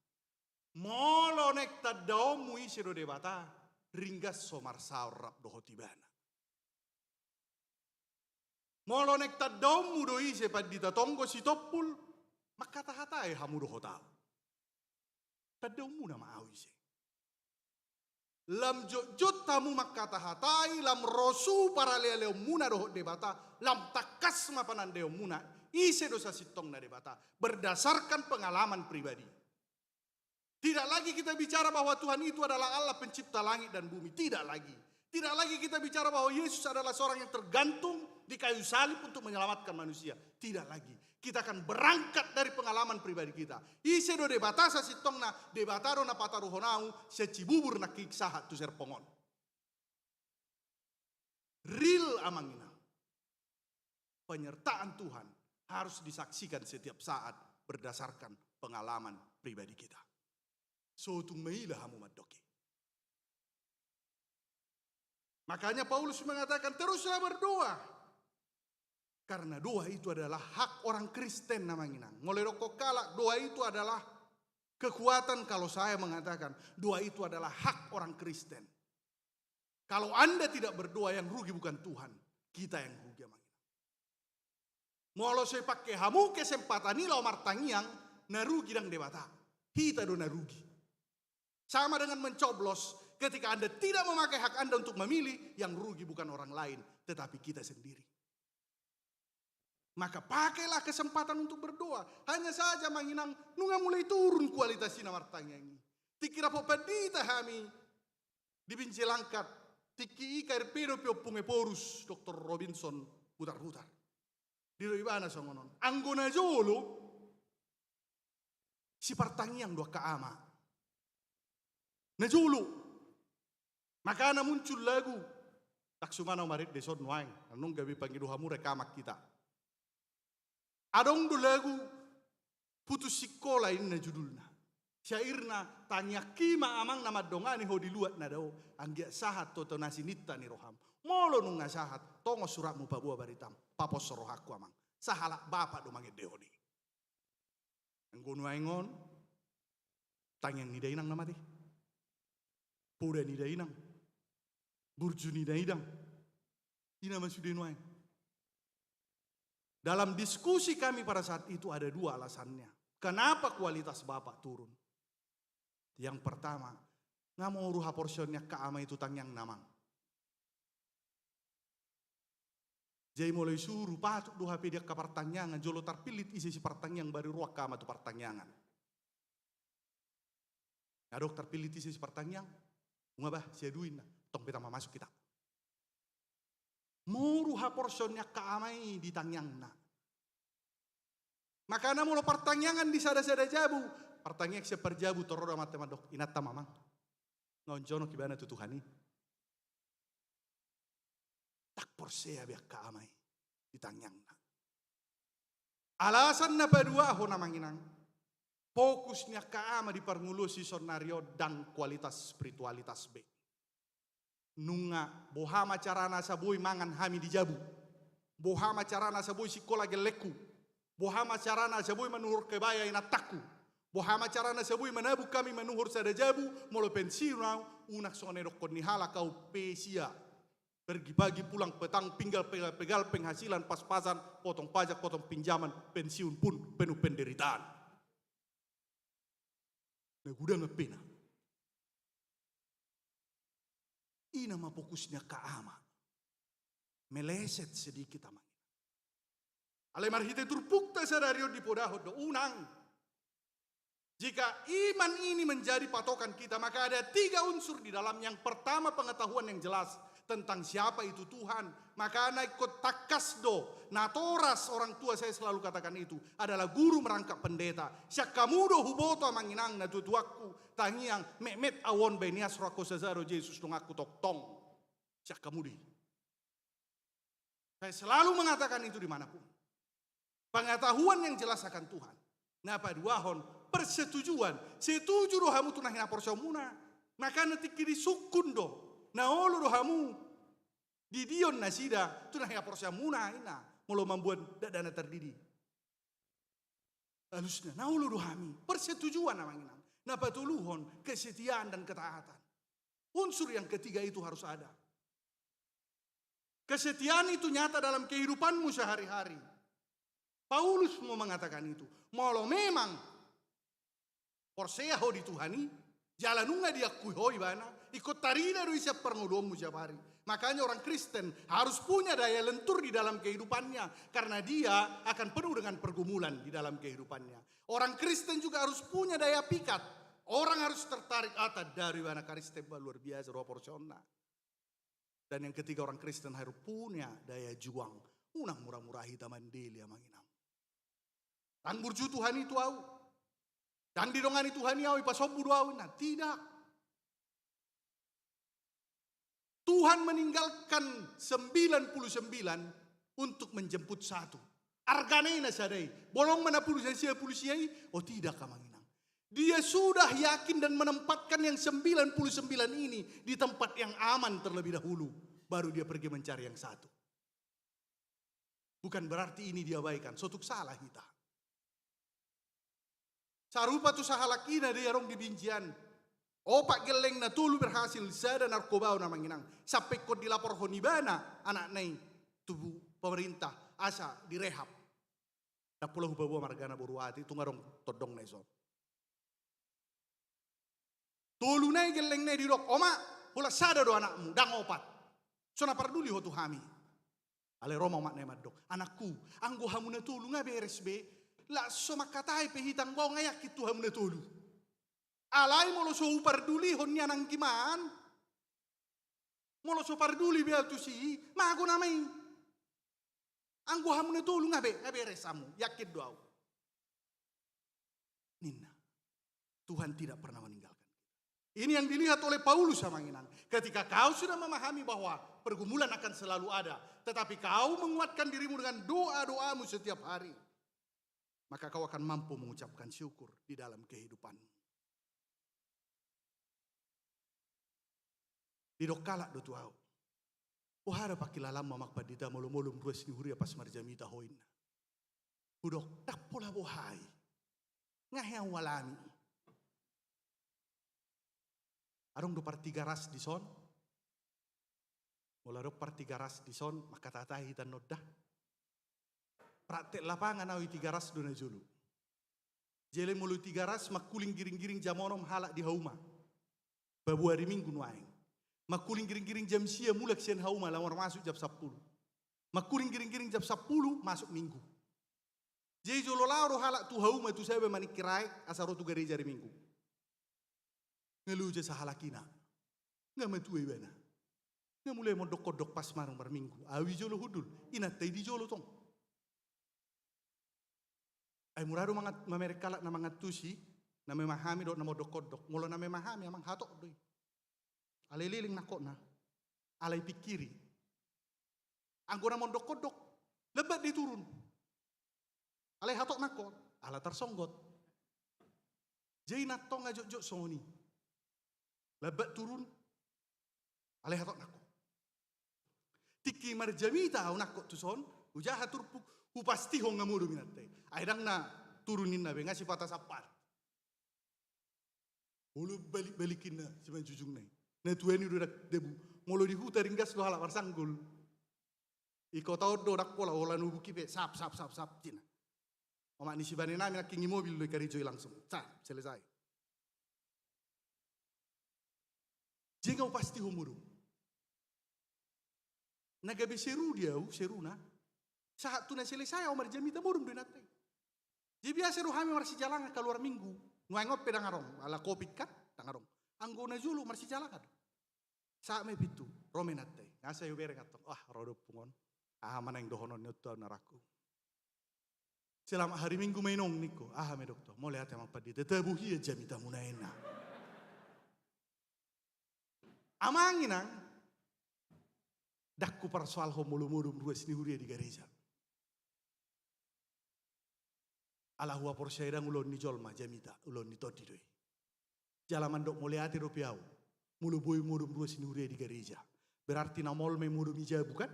molo nekta daomu isiro debata, ringgas somar saurap dohotibana. Molo nekta daomu do ise padita tonggo si toppul, maka tahatai hamu doho tau. Tadau muna maawise. Lam jot tamu maka tahatai, lam rosu para leleo muna doho debata, lam takas mapanan deo muna, ise dosa sitong na debata, berdasarkan pengalaman pribadi. Tidak lagi kita bicara bahwa Tuhan itu adalah Allah pencipta langit dan bumi. Tidak lagi. Tidak lagi kita bicara bahwa Yesus adalah seorang yang tergantung di kayu salib untuk menyelamatkan manusia. Tidak lagi. Kita akan berangkat dari pengalaman pribadi kita. Ise do debata sa sitong na debataro na pataruhonau secibubur na kiksahat tu serpongon. Real amangina. Penyertaan Tuhan harus disaksikan setiap saat berdasarkan pengalaman pribadi kita. sotung maila hamu madoke. Makanya Paulus mengatakan teruslah berdoa. Karena doa itu adalah hak orang Kristen namanya. Mulai rokok kalak, doa itu adalah kekuatan. Kalau saya mengatakan doa itu adalah hak orang Kristen. Kalau Anda tidak berdoa, yang rugi bukan Tuhan, kita yang rugi namanya. Mau saya pakai hamu kesempatan ini lo martangiang narugi dang debata. Kita do narugi. Sama dengan mencoblos, ketika Anda tidak memakai hak Anda untuk memilih, yang rugi bukan orang lain, tetapi kita sendiri. Maka pakailah kesempatan untuk berdoa. Hanya saja manginang nunga mulai turun kualitas ina martanya ini. Tikira popadita kami dibinci langkat. Tiki ikair pedo pio punge porus Dr. Robinson putar-putar. Di ibana songonon. Anggona jolo si partangiang dua kaama. Na jolo. Maka na muncul lagu. Taksumana umarit deson wain. Anong gabi pangiduhamu rekamak kita. Adong do lagu putus sikola ini na judulna. Syairna tanya kima amang nama dongani ho diluat na dao. Anggia sahat toto nasinita ni roham. Molo nunga sahat tongo suratmu pabua baritam. Papos rohaku amang. Sahala bapak do mangit deoni. Anggono aingon. Tanyang ni dainang namati. Puda ni dainang. Burju ni dainang. Ina masudeno aing. Dalam diskusi kami pada saat itu ada dua alasannya. Kenapa kualitas Bapak turun? Yang pertama, nggak mau ruha porsionnya keama itu tangyang namang. Jadi mulai suruh patuk duha dia ke pertanyaan, jolo terpilit isi si pertanyaan baru ruah keama itu pertanyaan. Nah dok terpilit isi si pertanyaan, ngabah saya duin, tong kita masuk kita. Muruha porsionnya keamai di tangyangna. Makanya mulu pertanyaan di sada-sada jabu. Pertanyaan seperjabu toroda mata dok. Inata mamang. Ngonjono kibana tu Tuhani. Tak porsea biak keamai di tangyangna. Alasan na kedua ho namanginang. Fokusnya keama di perngulusi sonario dan kualitas spiritualitas B. Nunga bohama carana sabui mangan hami di jabu. Bohama carana sabui sikola geleku. Bohama carana sabui menuhur kebaya inataku. Bohama carana sabui menabu kami menuhur sada jabu. Molo pensiunau unak sone dokon nihala kau pesia. Pergi pagi pulang petang pinggal pegal penghasilan pas-pasan. Potong pajak, potong pinjaman. Pensiun pun penuh penderitaan. Naguda ngepena. Ina ma fokusnya keama. Meleset sedikit amang. Alemar hite turpukta sadario di podaho do unang. Jika iman ini menjadi patokan kita, maka ada 3 unsur di dalam. Yang pertama pengetahuan yang jelas tentang siapa itu Tuhan. Maka anak ikut takasdo. Natoras orang tua saya selalu katakan itu adalah guru merangkap pendeta. Syakamudo huboto amanginang na tutuaku. Tangiang memet awon benias rako sazaro Yesus dong aku toktong. Syakamudi. Saya selalu mengatakan itu dimanapun. Pengetahuan yang jelas akan Tuhan. Napa duahon persetujuan. Setuju rohamu tunahina porsyomuna. Maka nanti kiri sukun do. Na olo rohamu. Di dion nasida tunahina porsyomuna ina. Mulu membuat dana terdidi. Halusnya na olo rohami. Persetujuan namanya. Napa tuluhon kesetiaan dan ketaatan. Unsur yang ketiga itu harus ada. Kesetiaan itu nyata dalam kehidupanmu sehari-hari. Paulus mau mengatakan itu. Walau memang porseaho di Tuhani, jalanunga diakui hoi bana, ikut tarina do isya perngodomu setiap hari. Makanya orang Kristen harus punya daya lentur di dalam kehidupannya. Karena dia akan penuh dengan pergumulan di dalam kehidupannya. Orang Kristen juga harus punya daya pikat. Orang harus tertarik dari mana Kristen luar biasa, roh porsiona. Dan yang ketiga orang Kristen harus punya daya juang. Unang murah-murah hitam mandeli amanginam. Dan burju Tuhan itu au. Dan didongani Tuhan au ipasobu au. Nah tidak. Tuhan meninggalkan 99 untuk menjemput satu. Arganena sadai. Bolong mana puluh saya. Oh tidak kamanginang. Dia sudah yakin dan menempatkan yang 99 ini di tempat yang aman terlebih dahulu. Baru dia pergi mencari yang satu. Bukan berarti ini diabaikan. Sotuk salah kita. Sarupa tu sahalakina dia rong di bincian. Opak geleng na tulu berhasil sada narkoba na manginang. Sampai kod dilapor honibana anak nai tubuh pemerintah asa direhab. Na pula hubawa margana boruati itu ngarong todong na iso. Tulu nai geleng nai dirok. Oma pula sada do anakmu dang opat. So na parduli ho tuhami. Ale Roma mak nai madok. Anakku anggo hamu na tulu nga beres be. La so makatai pehitang go ngayak itu hamu na tulu. Alai molo so parduli hon nya nang kiman. Molo so parduli bial tu si mago namai. Anggo hamu na tulu nga beres amu yakit doau. Nina. Tuhan tidak pernah meninggalkan. Ini yang dilihat oleh Paulus sama Inang. Ketika kau sudah memahami bahwa pergumulan akan selalu ada. Tetapi kau menguatkan dirimu dengan doa-doamu setiap hari. Maka kau akan mampu mengucapkan syukur di dalam kehidupanmu. Didokkalak do tuau. Oh ada pakilalam mamak padita molom-molom ruas ni huria pas marjamita hoin. Udok tak pola bohai. Ngahyang walami. Arong do partiga ras di son. Mula do partiga ras di son maka tatahi tan nodah. Praktek lapangan awi tiga ras do na julu. Jele mulu tiga ras makuling giring-giring jamonom halak di hauma. Babu hari minggu nuaing. Makuling giring-giring jam sia mulak sian hauma lamar masuk jam 10. Makuling giring-giring jam 10 masuk minggu. Jadi jolo lauro halak tu hauma tu saya manik kirai asaro tu gereja hari minggu. Ngeluja sahalakina. Nggak metue bana. Nggak mulai mau dok-dok pas marang minggu. Awi jolo hudul. Inat tay di jolo tong. Ay murado mangat mamerkalak na mangat tusi. Na memahami dok na mau dok-dok. Mula na memahami amang hatok doy. Alay liling nakot na. Alay pikiri. Anggo na mau dok-dok. Lebat diturun. Alay hatok nakot. Ala tersonggot. Jai natong ngajok-jok soni. Lebat turun, alih hatok nako. Tiki marjamita au nako tuson, ujaha turpuk, upasti hong ngamudu minate. Aidang na turunin na be ngasi patah sapat. Mulu balik-balikin na si jujung nai. Na tueni udah debu, mulu di huta ringgas lo halak warsanggul. Iko tau do dak pola ola nubu kipe sap cina. Omak ni si bani nami nak kingi mobil lo ikari joy langsung. Selesai. Jengau pasti humuru. Nagabe seru dia, seru na. Saat tu na selesai omar jamita murum do nate. Jadi biasa rohami marsi jalan keluar minggu. Nuangot pedang arong, ala kopi kat tangarong. Anggo na julu marsi jalan kan. Saat me pitu, rome nate. Ngasa yo bereng atong, rodo pungon. Mana yang dohonon nyutu naraku. Selama hari minggu mainong niko, me dokter. Mau lihat emang padi, tetabuhi jamita munaena. Amanginang dakku persoal homolumulum ruas ni huria di gereja. Ala huwa porsaidang ulon ni jolma jamita ulon ni todi doi. Jalaman dok moleati do piau. Mulu boy mudum ruas ni huria di gereja. Berarti namol me mudum ija bukan?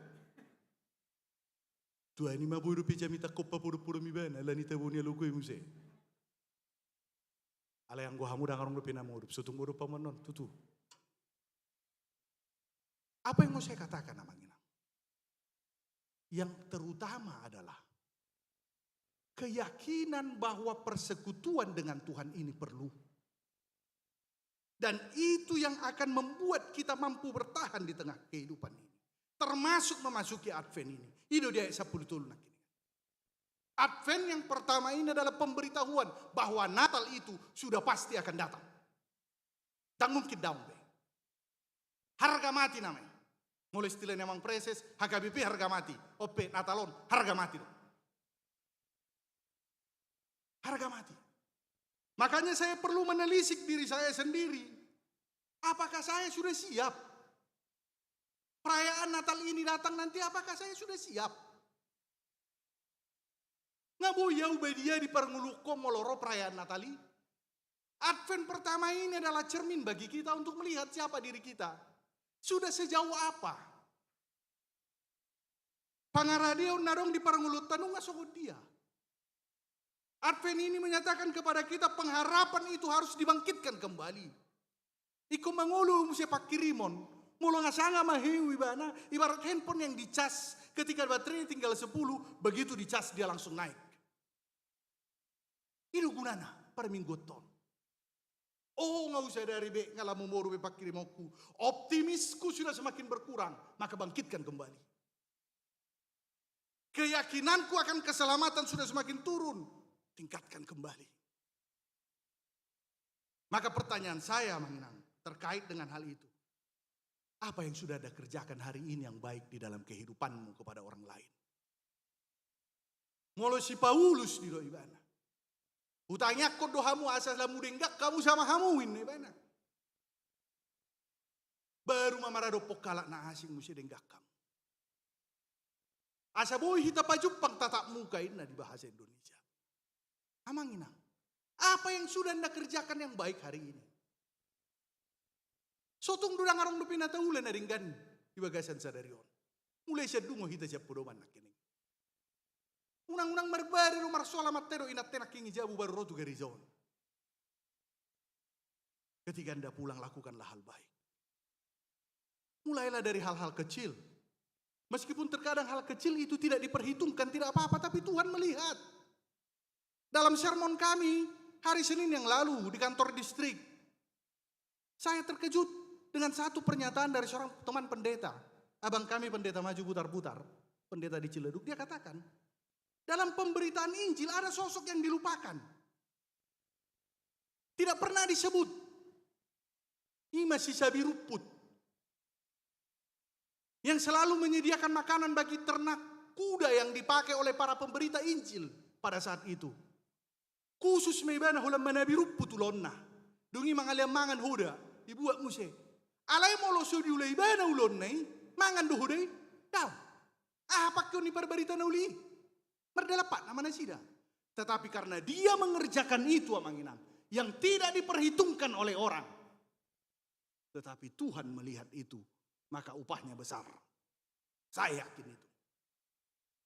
Tua ni maboy do jamita koppa puru-puru mi bana la ni tabuni lo koy muse. Ala yang gua hamu dangarong do pina mudum sutung mudum pamanon tutu. Apa yang mau saya katakan namanya? Yang terutama adalah keyakinan bahwa persekutuan dengan Tuhan ini perlu. Dan itu yang akan membuat kita mampu bertahan di tengah kehidupan ini. Termasuk memasuki Advent ini. Itu dia 10 tulun. Advent yang pertama ini adalah pemberitahuan bahwa Natal itu sudah pasti akan datang. Dan mungkin daun. Harga mati namanya. Mulai istilah memang preses, HKBP harga mati. OP Natalon harga mati. Harga mati. Makanya saya perlu menelisik diri saya sendiri. Apakah saya sudah siap? Perayaan Natal ini datang nanti apakah saya sudah siap? Ngaboyau bedia di perngulukom moloro perayaan Natali. Advent pertama ini adalah cermin bagi kita untuk melihat siapa diri kita. Sudah sejauh apa? Pangaradio narong di parangulut tanung asokot dia. Advent ini menyatakan kepada kita pengharapan itu harus dibangkitkan kembali. Iko mangulu musia pakirimon, mulo ngasanga mahewi bana, ibarat handphone yang dicas ketika baterai tinggal 10, begitu dicas dia langsung naik. Ini gunana pada minggu ton. Oh, nggak usah dari be ngalamu moru be pakirimoku. Optimisku sudah semakin berkurang, maka bangkitkan kembali. Keyakinanku akan keselamatan sudah semakin turun, tingkatkan kembali. Maka pertanyaan saya, Manginang, terkait dengan hal itu. Apa yang sudah Anda kerjakan hari ini yang baik di dalam kehidupanmu kepada orang lain? Molo si Paulus di doibana. Utangnya kau dohamu asal lamu denggak kamu sama hamuin ibana. Baru mamarado pokalak na asing musi denggak kamu. Asa boy hita pajupang tatap muka ini di bahasa Indonesia. Amangina, apa yang sudah Anda kerjakan yang baik hari ini? Sotong durang arong dupin na taulan na ringgan di bagasan sadarion. Mulai siya dungo hita siya pudoman na kining. Unang-unang marbari rumar sola matero inatenak king ijabu baru rotu garizon. Ketika Anda pulang lakukanlah hal baik. Mulailah dari hal-hal kecil. Meskipun terkadang hal kecil itu tidak diperhitungkan, tidak apa-apa, tapi Tuhan melihat. Dalam sermon kami hari Senin yang lalu di kantor distrik, saya terkejut dengan satu pernyataan dari seorang teman pendeta. Abang kami pendeta maju putar-putar, pendeta di Ciledug, dia katakan, dalam pemberitaan Injil ada sosok yang dilupakan. Tidak pernah disebut. Ini masih sabi ruput. Yang selalu menyediakan makanan bagi ternak kuda yang dipakai oleh para pemberita Injil pada saat itu. Khusus mebana hulam manabi ruput ulonna. Dungi mangaliam mangan huda. Dibuat muse. Alay molo sudi ulay bana ulonnai. Mangan duhudai. Daw. Apa kau ni perberita na uli? Merdelapat namanya sida. Tetapi karena dia mengerjakan itu amanginang. Yang tidak diperhitungkan oleh orang. Tetapi Tuhan melihat itu. Maka upahnya besar. Saya yakin itu.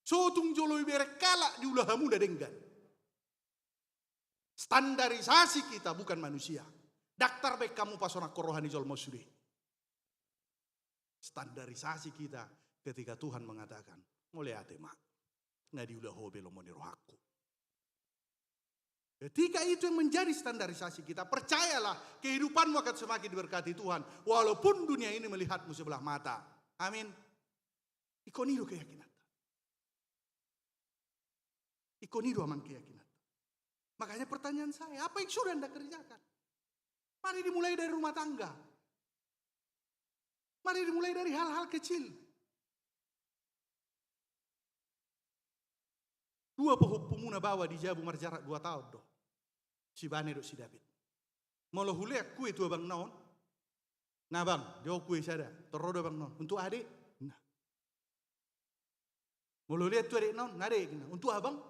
Sotung joloi berek kalak di ulah muda denggan. Standarisasi kita bukan manusia. Daktar baik kamu pasona korohani jol mosuri. Standarisasi kita ketika Tuhan mengatakan. Mulai atema. Nggak diulah hobe lo monirohaku. Ketika itu yang menjadi standarisasi kita, percayalah kehidupanmu akan semakin diberkati Tuhan. Walaupun dunia ini melihatmu sebelah mata. Amin. Ikonido keyakinan. Ikonido aman keyakinan. Makanya pertanyaan saya, apa yang sudah Anda kerjakan? Mari dimulai dari rumah tangga. Mari dimulai dari hal-hal kecil. Dua pemuna bawa di Jabu marjarak 2 tahun doh. Si Bane do si David. Molo hulek kue tu abang naon. Nah bang, dia kue sada. Terrodo bang naon. Untuk adik. Nah. Molo lihat tu adik naon. Adik. Nah. Untuk abang.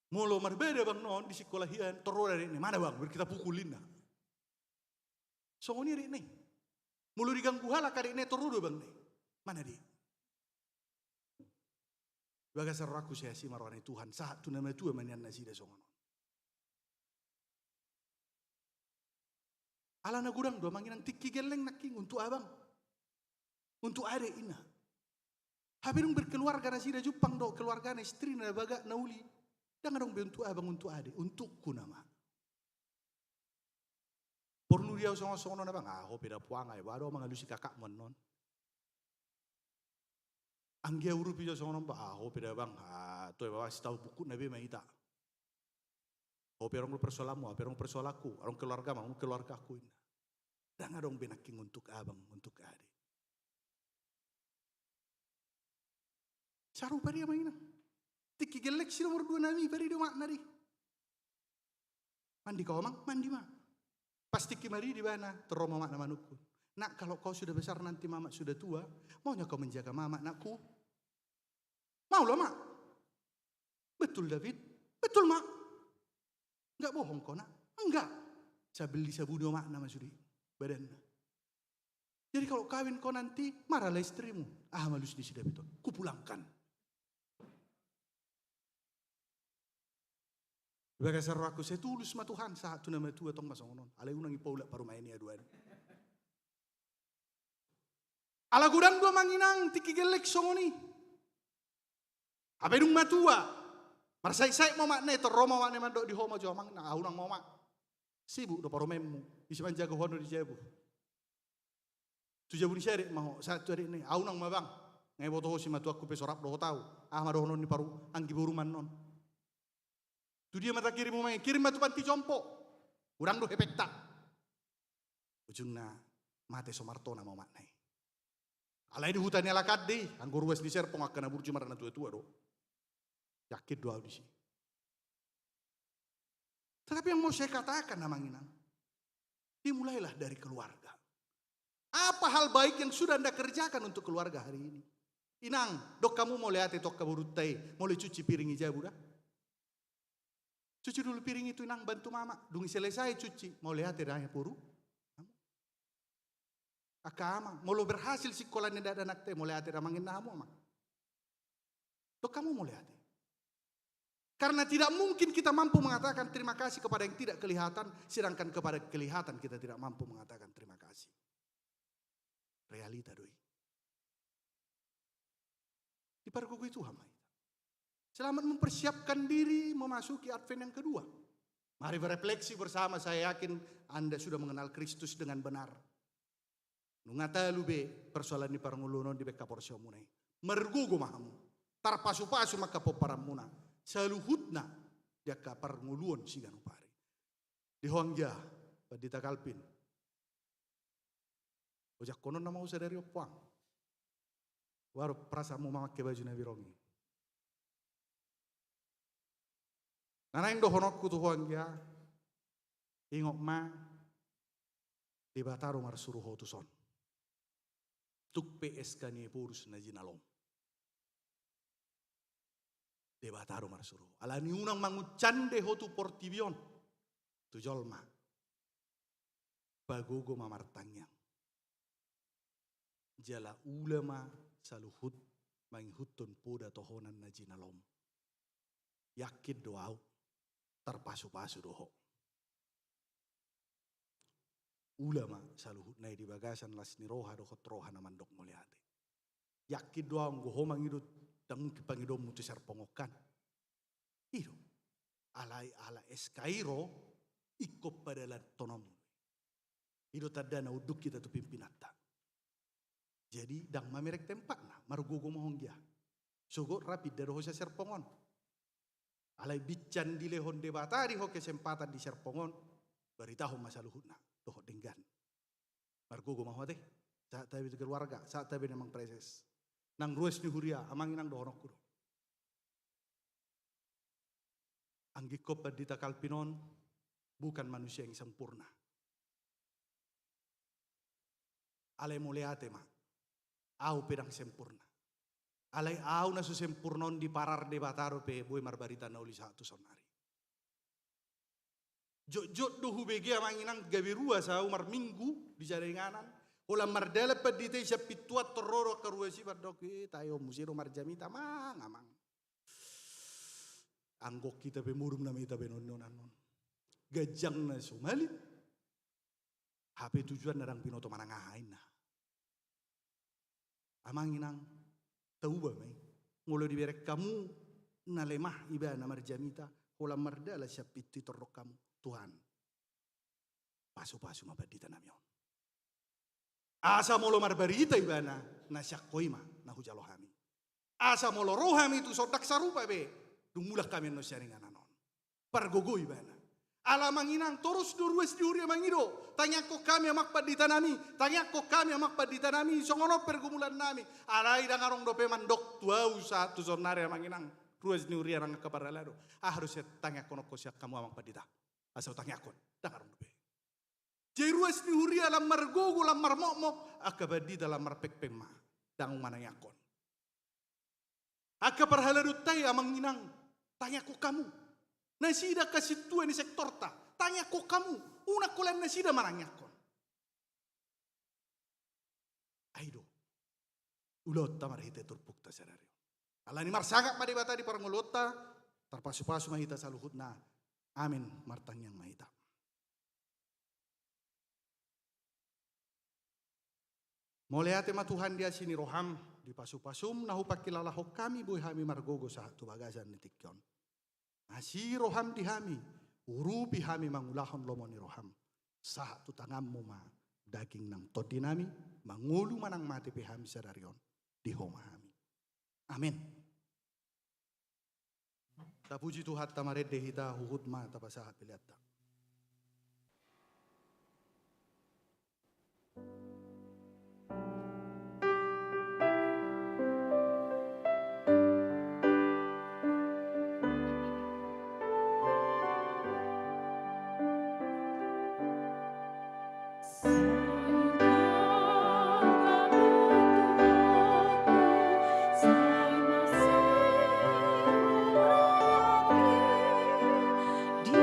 Molo marbeda bang naon. Di sekolahian. Terrodo adik ni. Mana bang? Biar kita pukulin nah. So ini adik ni. Molo diganggu halak adik ni. Terrodo bang ni. Mana dia? Baga sarraku saya si marwani Tuhan saat tu nama tu manian nasi dah songon. Ala na gudang dua manginang tiki geleng naking untuk abang, untuk adek ina. Habis berkeluarga nasi dah Jepang do keluarga na istri na baga nauli. Jangan dong untuk abang untuk adek, untukku nama. Perlu dia songon na bang, ho peda puangai, baru mangalusi kakak menon. Anggia urupi jo songon ba ho peda bang to bawa tahu buku nabi maita ho perong persolamu perong persolaku orang keluarga mau keluargaku ini dan adong benaking untuk abang untuk adik saru pari maina tiki gelek si nomor 2 nami pari do mak nari mandi kau mang mandi mak pasti kimari di mana teroma mak namanuku. Nak, kalau kau sudah besar nanti mama sudah tua, maunya kau menjaga mama, nakku? Mau lah, mak. Betul, David. Betul, mak. Enggak bohong kau nak? Enggak. Saya beli sabuno makna masudi badannya. Jadi kalau kawin kau nanti marahlah istrimu. Ah malus di sidap itu. Kupulangkan. Bagai seru aku saya tulus ma Tuhan satu nama tua tong masongonon. Alai unang ipaula paru main ya duan. Ala gudang dua manginang tiki gelek songoni. Apa dong matua? Marsai mau makne to Roma makne mandok di homa jo mang na unang mau mak. Sibuk do paru memmu. Isi jago hono di jabu. Tu jabu ni syari mau satu hari ini. Unang ma bang. Ngai boto si matua ku pesorap do tahu. Ah ma do hono ni paru anggi buruman non. Tu dia mata kirim mau kirim batu panti jompo. Urang do hepekta. Ujungna mate somartona mau maknai. Alai di hutannya lakat deh. Anggur wes di serpong akan abur cuma rana tua-tua do. Yakin doa di sini. Tetapi yang mau saya katakan namang inang. Dimulailah dari keluarga. Apa hal baik yang sudah anda kerjakan untuk keluarga hari ini? Inang, dok kamu mau lihat tok kaburutai. Mau cuci piring ijabu dah. Cuci dulu piring itu inang bantu mama. Dungi selesai cuci. Mau lihat hanya puru. Akama. Mau lo berhasil sekolah ni ada anak teh. Mau lihat ramangin namu ama. Dok kamu mau lihat. Karena tidak mungkin kita mampu mengatakan terima kasih kepada yang tidak kelihatan. Sedangkan kepada kelihatan kita tidak mampu mengatakan terima kasih. Realita doi. Di pargogo itu hamai. Selamat mempersiapkan diri memasuki Advent yang kedua. Mari berefleksi bersama, saya yakin Anda sudah mengenal Kristus dengan benar. Nungata lube persoalan di parangulunon di beka porsio munai. Mergugo mahamu. Tarpasu-pasu maka poparamuna. Saluhutna dia ka paranguluon sigan upari. Di Hongja, Padita Kalpin. Ojak konon nama usah dari opuang. Waru prasamu mamakai baju nabi rongi. Nanaing dohonokku tuh Hongja. Ingok ma di Bataru marsuruh hotuson. Tuk PSK ni purus na jinalom. Di Bataru marsuruh. Alani unang mangucande hotu portibion. Tu jolma. Bagogo mamartangyang. Jala ulama saluhut manghutun poda tohonan na jinalom. Yakin doau terpasu-pasu doho. Ulama saluhut nai di bagasan las niroha dohot roha na mandok muliate. Yakin doang goho mangidut dang kipangidom mutu serpongokan. Iro alai ala eskairo ikop pada tonom. Iro tadana uduk kita tu pimpinata. Jadi dang mamerek tempat na marugogo mohonggia. Sogo rapid dari hosa serpongon. Alai bican di lehon debatari ho kesempatan di serpongon beritahu masaluhutna doh denggan. Marugogo mahote saat tabi keluarga saat tabi memang preses. Nang rues ni huria amang inang dohonok kudo. Anggikop Padita Kalpinon bukan manusia yang sempurna. Alai muleate ma. Au pedang sempurna. Alai au nasu sempurnon di parar de Bataro pe boy marbarita na uli satu sonari. Jok do hubege amang inang gabirua sa umar minggu di jaringanan. Ola mardala Padita isa pituat tororo karuasi padok tayo musiro marjamita mang amang. Anggok kita pe murum na mita benononan non. Gajang na Somali. HP tujuan narang pinoto manangahain na. Amang inang tahu ba may ngulo di berek kamu na lemah iba na marjamita ola mardala siya pitu torok kamu Tuhan. Pasu-pasu mabadita namyon. Asa molo marbarita iba na siya koima na hujalohami. Asa molo rohami itu sodak sarupa be. Dumulak kami no sharingan anon. Pargogo iba na. Alamang inang toros durues diuri mangido. Tanya ko kami amak padita nami. Tanya ko kami amak padita nami. Songono pergumulan nami. Alai dangarong dope mandok tua usa tu sonare amang inang. Rues diuri arang kaparalado. Harus tanya kono ko siak kamu amak padita. Asal tanya kon dangarong dope. Jadi rues diuri alam margogo lam marmokmok. Akabadi dalam marpekpeng ma. Dangung manayakon. Akaparhaladut tay amang inang. Tanya ko kamu. Nasida kasih tua ni sektor ta. Tanya kok kamu, una kolan nasida marangnya kon. Aido, ulot tamar hite turpukta serario. Alani marsagak madibata di parangulota, tarpasu-pasu mahita saluhutna. Amin martang yang mahita. Moleate ma Tuhan dia sini roham di pasu-pasum nahu pakilalahok kami buhi hami margogo saat tu bagasan nitikyon. Nasi roham di hami, urupi hami mangulahon lomoni roham. Saat tu tangammu ma daging nang todinami, mangulu manang mati pihami sadarion di homa hami. Amin. Tapuji Tuhan tamared dehita huhut ma tapasahat pilihatta. Di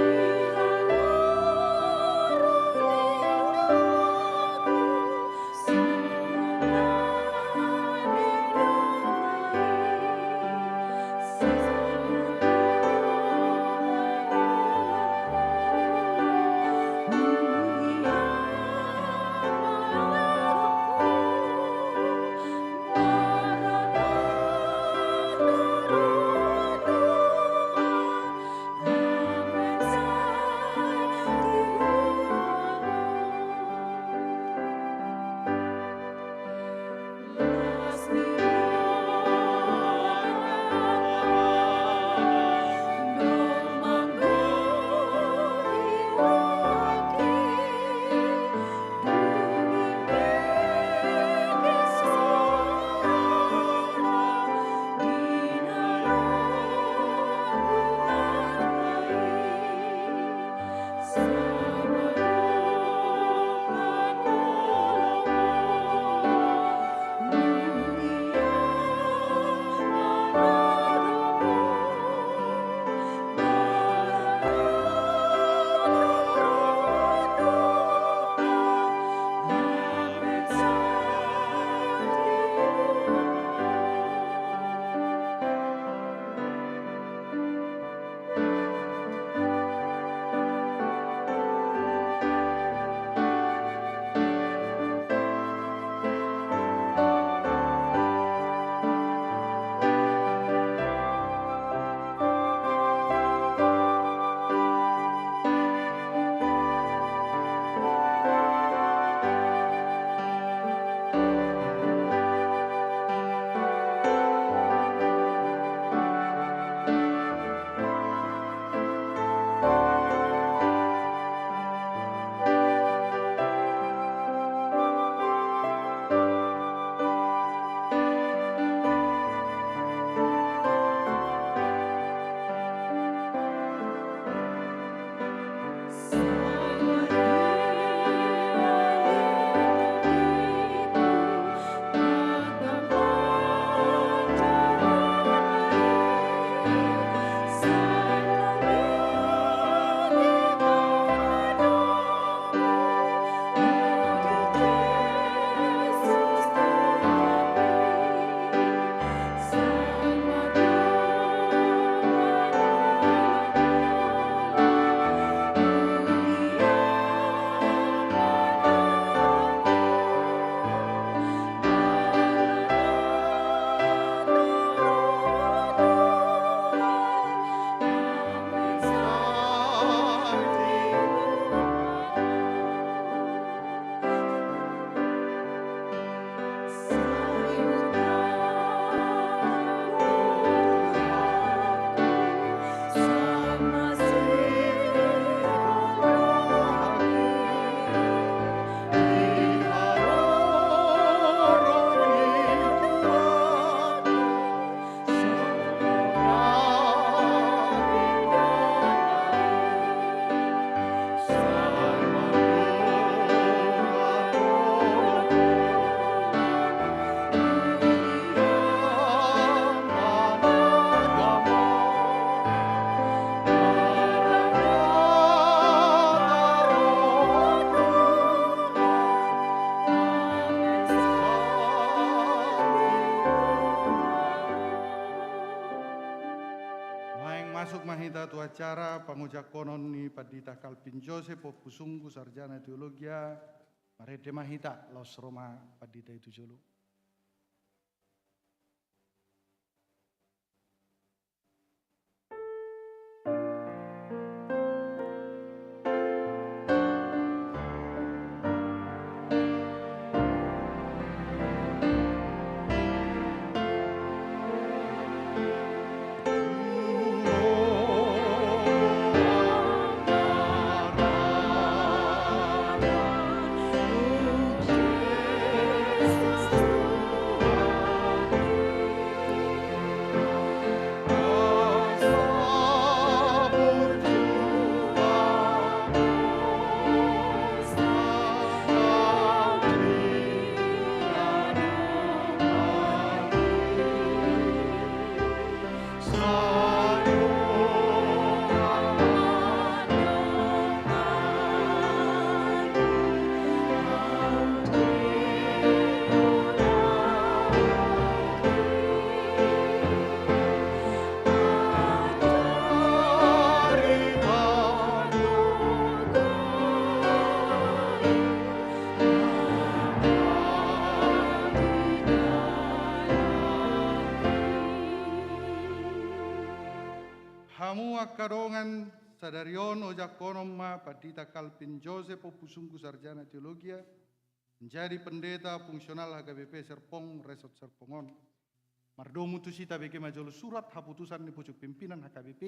Naing masuk mahita tu acara pangujak konon ni Padita Kalpin Joseph Pusunggu Sarjana Teologia Marede mahita Los Roma Padita itu julu. Hamu akarongan sadarion ojak konoma Padita Kalpin Joseph Pusunggu Sarjana Teologia menjadi pendeta fungsional HKBP Serpong Resort Serpongon. Mardomu tu sita beke majolo surat haputusan ni pucuk pimpinan HKBP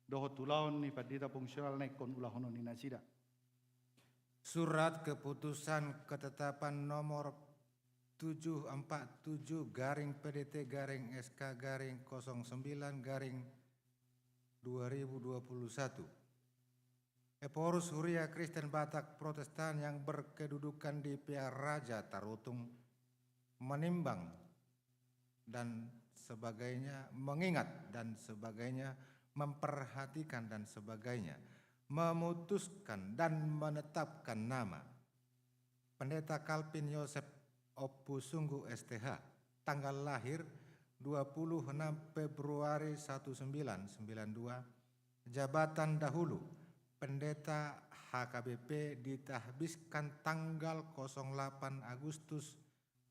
dohot tulaon ni Padita fungsional nekon ulahono ni nasida. Surat keputusan ketetapan nomor 747 garing PDT garing SK garing 09 garing 2021. Eporus Huria Kristen Batak Protestan yang berkedudukan di PR Raja Tarutung menimbang dan sebagainya, mengingat dan sebagainya, memperhatikan dan sebagainya, memutuskan dan menetapkan nama Pendeta Kalpin Yosep Opusunggu STH, tanggal lahir 26 Februari 1992, jabatan dahulu Pendeta HKBP ditahbiskan tanggal 08 Agustus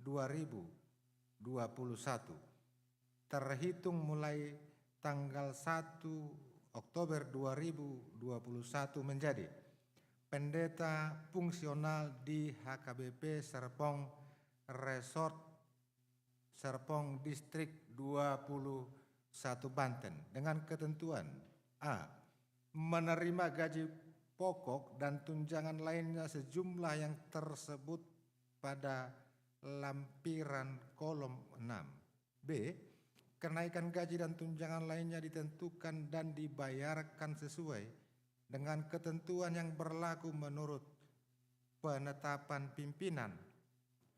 2021, terhitung mulai tanggal 1 Oktober 2021 menjadi pendeta fungsional di HKBP Serpong Resort Serpong Distrik 21 Banten dengan ketentuan A. Menerima gaji pokok dan tunjangan lainnya sejumlah yang tersebut pada lampiran kolom 6. B. Kenaikan gaji dan tunjangan lainnya ditentukan dan dibayarkan sesuai dengan ketentuan yang berlaku menurut penetapan pimpinan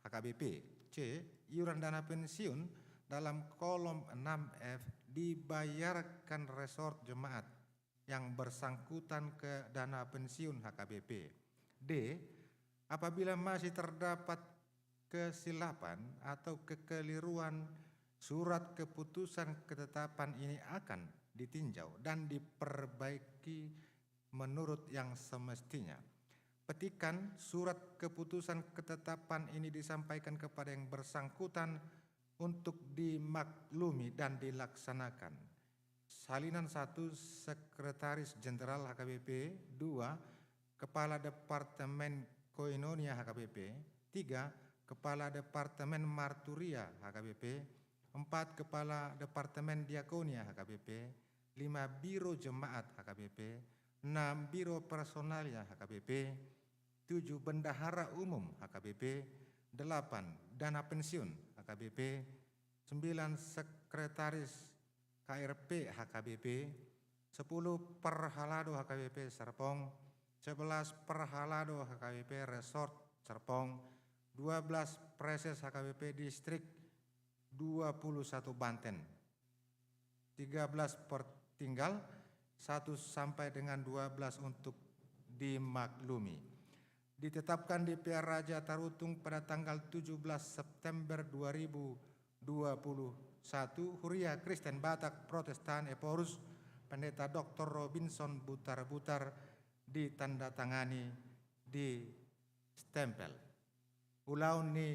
HKBP. C. Iuran dana pensiun dalam kolom 6F dibayarkan resort jemaat yang bersangkutan ke dana pensiun HKBP. D. Apabila masih terdapat kesilapan atau kekeliruan, surat keputusan ketetapan ini akan ditinjau dan diperbaiki menurut yang semestinya. Petikan surat keputusan ketetapan ini disampaikan kepada yang bersangkutan untuk dimaklumi dan dilaksanakan. Salinan 1, Sekretaris Jenderal HKBP. 2, Kepala Departemen Koinonia HKBP. 3, Kepala Departemen Marturia HKBP. 4, Kepala Departemen Diakonia HKBP. 5, Biro Jemaat HKBP. 6, Biro Personalia HKBP. 7, Bendahara Umum HKBP. 8, Dana Pensiun HKBP. 9, Sekretaris KRP HKBP. 10, Perhalado HKBP Serpong. 11, Perhalado HKBP Resort Serpong. 12, Preses HKBP Distrik 21 Banten. 13 pertinggal 1 sampai dengan 12 untuk dimaklumi. Ditetapkan di PR Raja Tarutung pada tanggal 17 September 2021, Huria Kristen Batak Protestan Eporus Pendeta Dr. Robinson Butar-Butar ditandatangani di stempel. Ulaun ni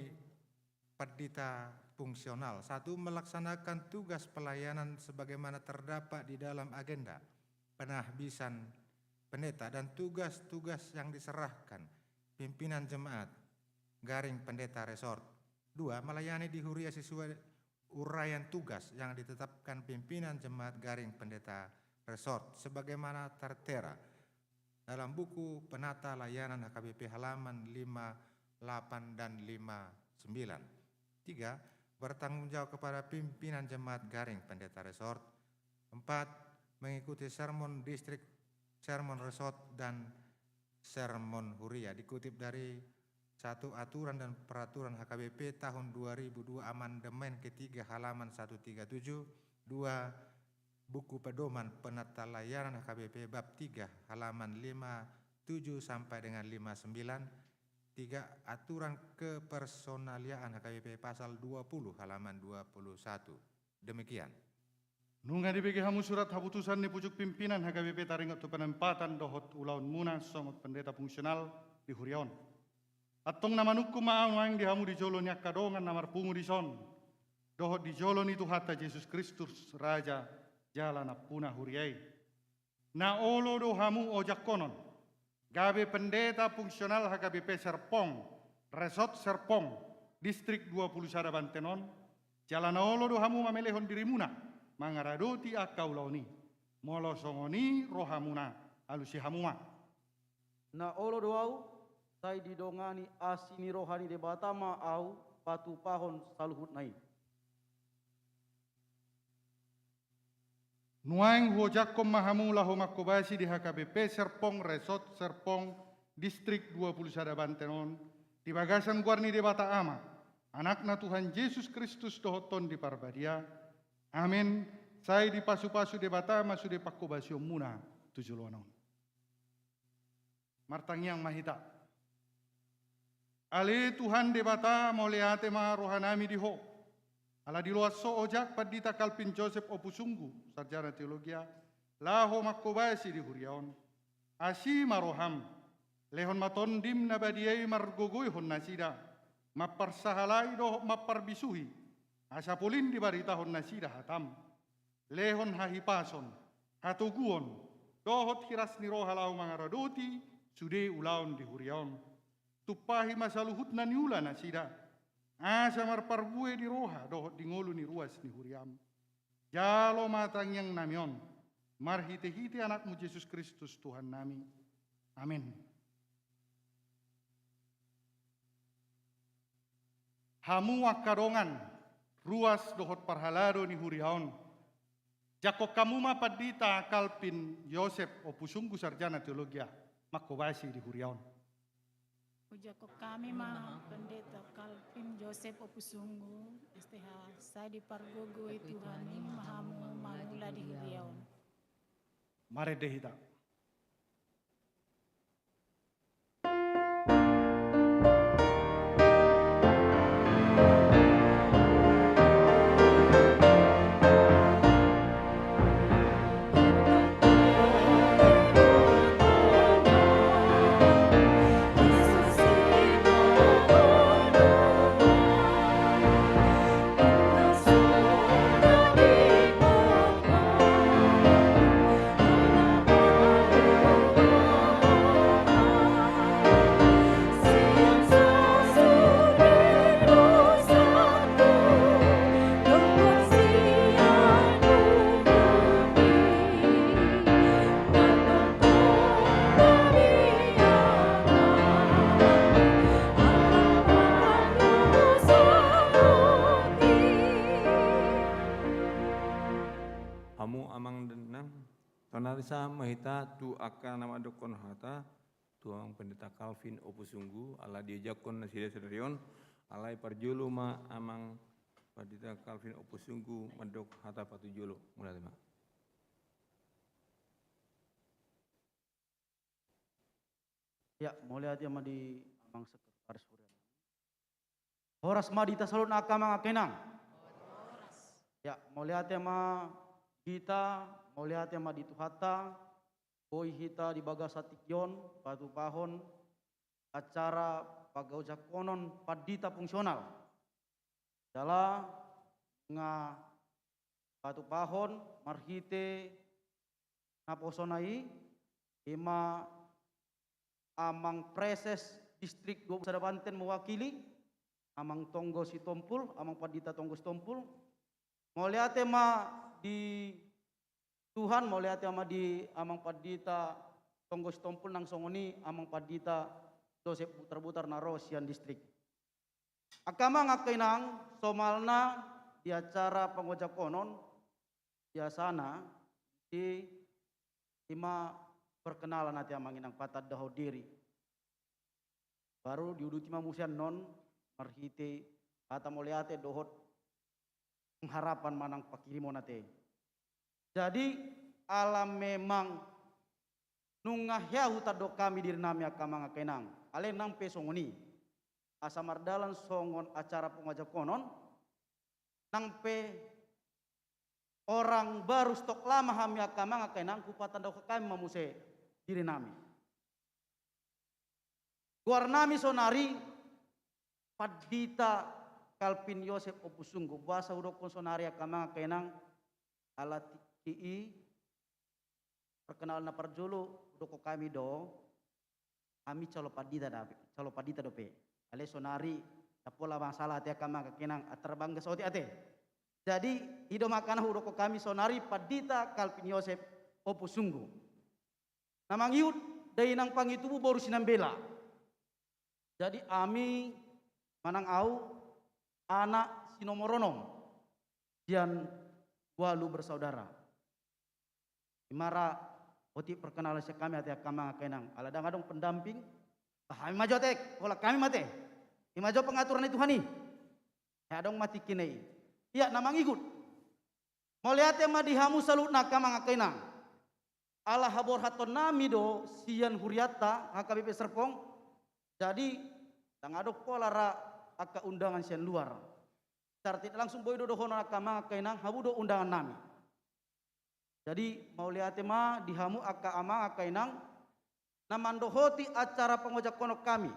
Pendeta fungsional. 1. Melaksanakan tugas pelayanan sebagaimana terdapat di dalam agenda penahbisan pendeta dan tugas-tugas yang diserahkan pimpinan jemaat garing pendeta resort. 2. Melayani di Huria sesuai uraian tugas yang ditetapkan pimpinan jemaat garing pendeta resort sebagaimana tertera dalam buku penata layanan HKBP halaman 58 dan 59. 3. Bertanggung jawab kepada pimpinan jemaat garing pendeta resort. 4. Mengikuti sermon distrik, sermon resort, dan sermon Huria. Dikutip dari 1. Aturan dan Peraturan HKBP tahun 2002 amandemen ketiga halaman 137. 2. Buku Pedoman Penata Layanan HKBP bab 3 halaman 57 sampai dengan 59. 3. Aturan kepersonaliaan HKBP pasal 20 halaman 21. Demikian. Nunga dibagi hamu surat haputusan di pucuk pimpinan HKBP taringot tu penempatan dohot ulaun muna somot pendeta fungsional di Huriaon. Atong nama nuku maang maang di hamu di jolo nyak kadongan namar pungu di son. Dohot di jolo ni Tuhata Yesus Kristus Raja jalan apuna Huriai. Na olo do hamu ojak konon. Gabe pendeta fungsional HKBP Serpong, Resort Serpong, Distrik 20 Sada Bantenon, jalan olo do hamu mamelehon dirimuna, mangaradoti akaulaoni, molo songoni rohamuna, alusi hamuma. Na olo doau, sai didongani asini rohani de batama au patu pahon saluhut nai. Nuang huojakom mahamula homakobasi di HKBP Serpong, Resort Serpong, Distrik 20 Sada Bantenon, di bagasan guarni de Bata Ama, anakna Tuhan Yesus Kristus dohoton di Parbadia. Amin. Saya di pasu-pasu de Bata Ama sude pakobasi muna tujuluanon. Martang yang mahita. Ale Tuhan de Bata moleate ma rohanami di ho. Ala di luar so ojak padita Kalpin Joseph Opusunggu, sarjana teologia, laho makobasi di Huriaon. Asi maroham, lehon matondim nabadiai margogoi hon nasida, maparsahalai doh maparbisuhi, asapulin di barita hon nasida hatam, lehon hahipason, hatuguon, dohot hiras niroha lau mangaradoti, sude ulaon di Huriaon. Tupahi masaluhut na niula nasida, asa marparbue di roha dohot di ngolu ni ruas ni Huriam. Jalo matang yang namion, marhite-hite anakmu Yesus Kristus Tuhan nami. Amin. Hamu akadongan, ruas dohot parhalado ni Huriaon. Jako kamuma padita Kalpin Yosef Opusunggu sarjana teologia, makobasi di Huriaon. Ujako kami mah pendeta Kalpin Joseph Opusunggu STH saya dipargogo Tuhan ini mahamu mangula di Huriaon. Mare dehita. Tonarisa mahita tu akan nama dokon hata tuang pendeta Kalvin Opusunggu ala diajakon nasida sedarion alai parjulu ma amang pendeta Kalvin Opusunggu mandok hata patujulu mulai lima. Ya, mulai aja ma di amang sekretaris Huriaon. Horas ma dita salun akamang akenang. Ya, mulai aja ma kita mau lihat yang di tuhata, boy hita di bagasatikyon, batu pahon, acara pagawja konon padita fungsional. Dala nga batu pahon, marhite, naposonai, ima amang preses distrik 12 Banten mewakili, amang tonggo si Tompul, amang padita tonggo si Tompul. Mau lihat ma di Tuhan, mau lihat ma di amang padita tonggo si Tompul nang songoni amang padita Joseph butar-butar na Rosian distrik. Akamang akainang somalna di acara pangojak konon biasana di ima perkenalan nanti amang inang patad daho diri. Baru diuduti mamusian non marhite kata moliate dohot pengharapan manang pakirimo nate. Jadi alam memang nungahyahu tado kami diri nami akamang akenang. Ale nang pesongoni asamardalan songon acara pengajak konon nang pe orang baru stok lama hami akamang akenang kupatan do kami mamuse diri nami. Guar nami sonari padita Kalpin Yosef Opusunggu bahasa udok sonari akamang akenang alat ii perkenalan na parjolo udok kami do kami calo padita dope ale sonari tapola masalah ate akamang akenang aterbangga sauti ate. Jadi hido makana udok kami sonari padita Kalpin Yosef Opusunggu. Namang iut dari nang pangitubu baru sinambela. Jadi ami manang au anak sinomoronom dian walu bersaudara. Imara oti perkenalan kami ati akamang akenang aladang adong pendamping kami maju tek olah kami mate. Imajo pengaturan itu hani. Adong mati kinai. Iya namang ikut. Mau lihat ma dihamu salutna akamang akenang. Allah habor haton nami do sian huriata HKBP Serpong. Jadi tang adok pola ra aka undangan sian luar. Secara tidak langsung boy do hono akamang akenang habu do undangan nami. Jadi mau lihat ma dihamu aka amang akenang namandohoti acara pengojak kono kami.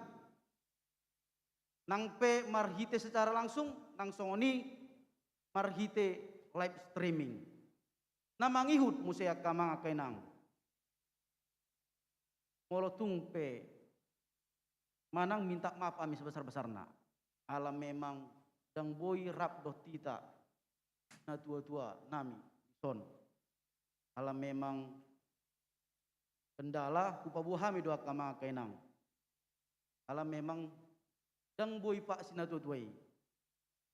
Nang pe marhite secara langsung nang songoni marhite live streaming. Namangihut musea akamang akenang. Molotung pe manang minta maaf kami sebesar-besarna. Alam memang dang boy rap doh tita na tua-tua nami son. Alam memang kendala kupabuhami doa kama kainang. Alam memang dang boy vaksin na tua-tuai.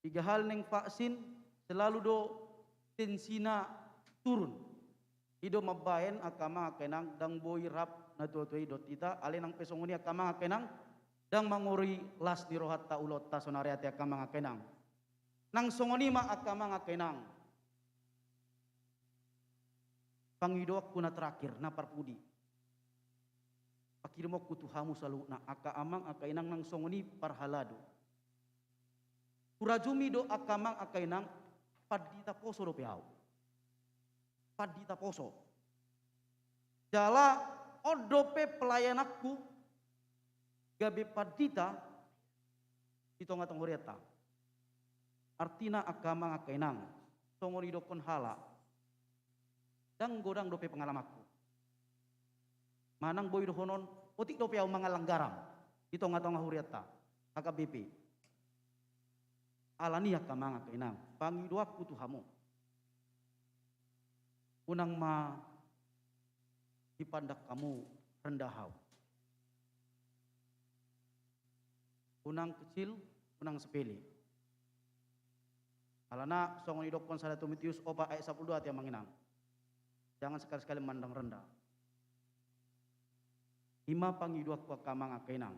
Tiga hal neng vaksin selalu do tensina turun. Ido mabayan akama kainang dang boy rap na tua-tuai do tita ale nang pesongoni akama kainang dang manguri las ni rohat ta ulot ta sonari ati akam mga kenang. Nang songoni ma akam mga kenang. Pangidok ko na terakhir na parpudi. Pakirmo ko tuhamu salu na aka amang akainang nang songoni parhalado. Kurajumi do akamang akainang padita poso do piao. Padita poso. Jala odope pelayanakku gabi padita ito nga tong huriata. Artina akamang akainang tongoni dokon hala dang godang dope pengalamakku. Manang boy dohonon otik dope ang mga langgaram ito nga tong huriata AKBP. Alani akamang akainang pangiduak kutuhamo. Unang ma dipandak kamu rendahaw. Unang kecil, unang sepele. Alana songon idokon sada Timotius opa ayat 12 ati manginang. Jangan sekali-sekali mandang rendah. Ima pangiduak ko kamang akainang.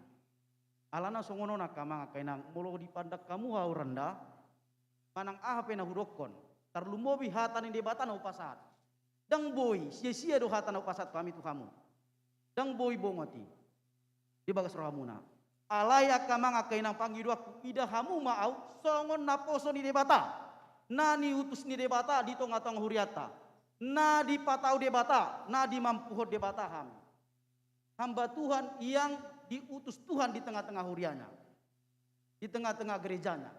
Alana songono na kamang akainang mulo dipandak kamu hau rendah. Manang ahape na hudokon. Tarlumobi hatan indi batan upasat. Dang boy sia-sia do hatan upasat kami tu kamu. Dang boy bongoti. Di bagas rohamuna. Alaya kamang akainang pangiduak ida hamu maau songon na poso ni debata. Nani utus ni debata dito nga tong huriata. na di patau debata, na di mampuhot debata ham. Hamba Tuhan yang diutus Tuhan di tengah-tengah hurianya, di tengah-tengah gerejanya,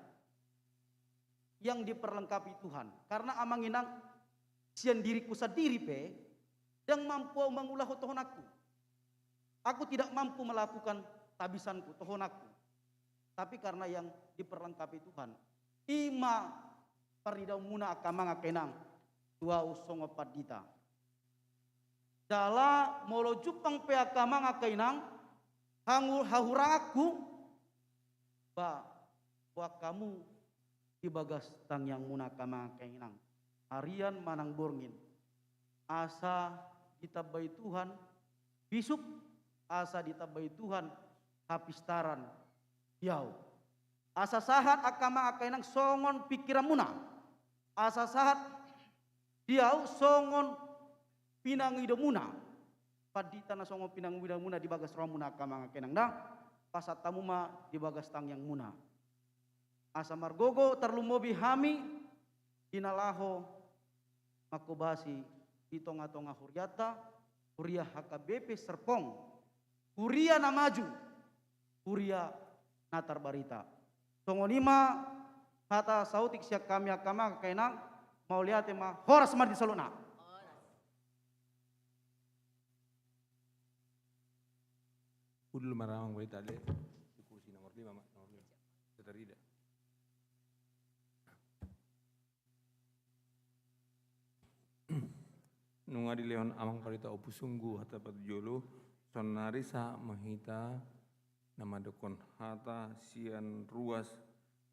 yang diperlengkapi Tuhan. Karena amang inang sian diriku sendiri pe, yang mampu mengulah tohon aku. Aku tidak mampu melakukan tabisanku, tohon aku. Tapi karena yang diperlengkapi Tuhan, ima paridau muna akamang akenang, tua usongo padita. Dala molo jupang pe akamang akenang, hahurang aku, bahwa kamu di bagas tang yang muna akamang akenang. Harian manang borngin, asa ditabai Tuhan, bisuk asa ditabai Tuhan, hapistaran, yau. Asa sahat akama akainang songon pikiran muna. Asa sahat diau songon pinangido muna. Padita na songon pinangido muna di bagas roh muna akama akainang na. Pasat tamu ma di bagas tang yang muna. Asa margogo terlumobi hami dinalaho makobasi di tonga-tonga huriata, huria HKBP Serpong, huria na maju, huria natar barita. Songonima hata sautik siak kami akama kainang mau lihat ma horas mar di saluna. Udul maramang berita le, kursi nomor 5 mak, nomor 5. Seterida. Nunga di leon amang parita opusunggu hata patujolo sonarisa mahita nama dokon hata sian ruas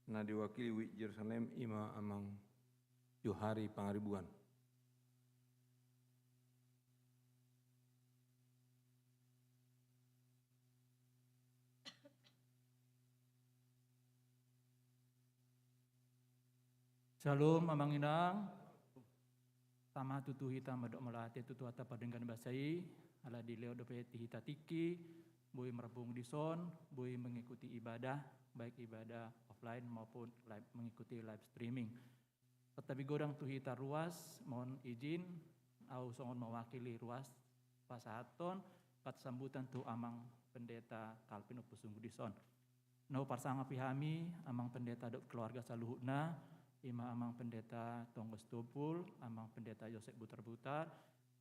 na diwakili wi Jerusalem ima amang Johari Pangaribuan. Shalom amang inang. Tama tutu hita madok melate tutu ata padenggan basai ala di leo dope hita tiki boy merebung di son boy mengikuti ibadah baik ibadah offline maupun mengikuti live streaming. Tetapi godang tu hita ruas mohon izin au songon mewakili ruas pasahaton pat sambutan tu amang pendeta Kalvin Opusunggu di son. Nau parsanga pihami amang pendeta dok keluarga saluhutna, ima amang pendeta Tonggos Tupul, amang pendeta Yosep Butar-Butar,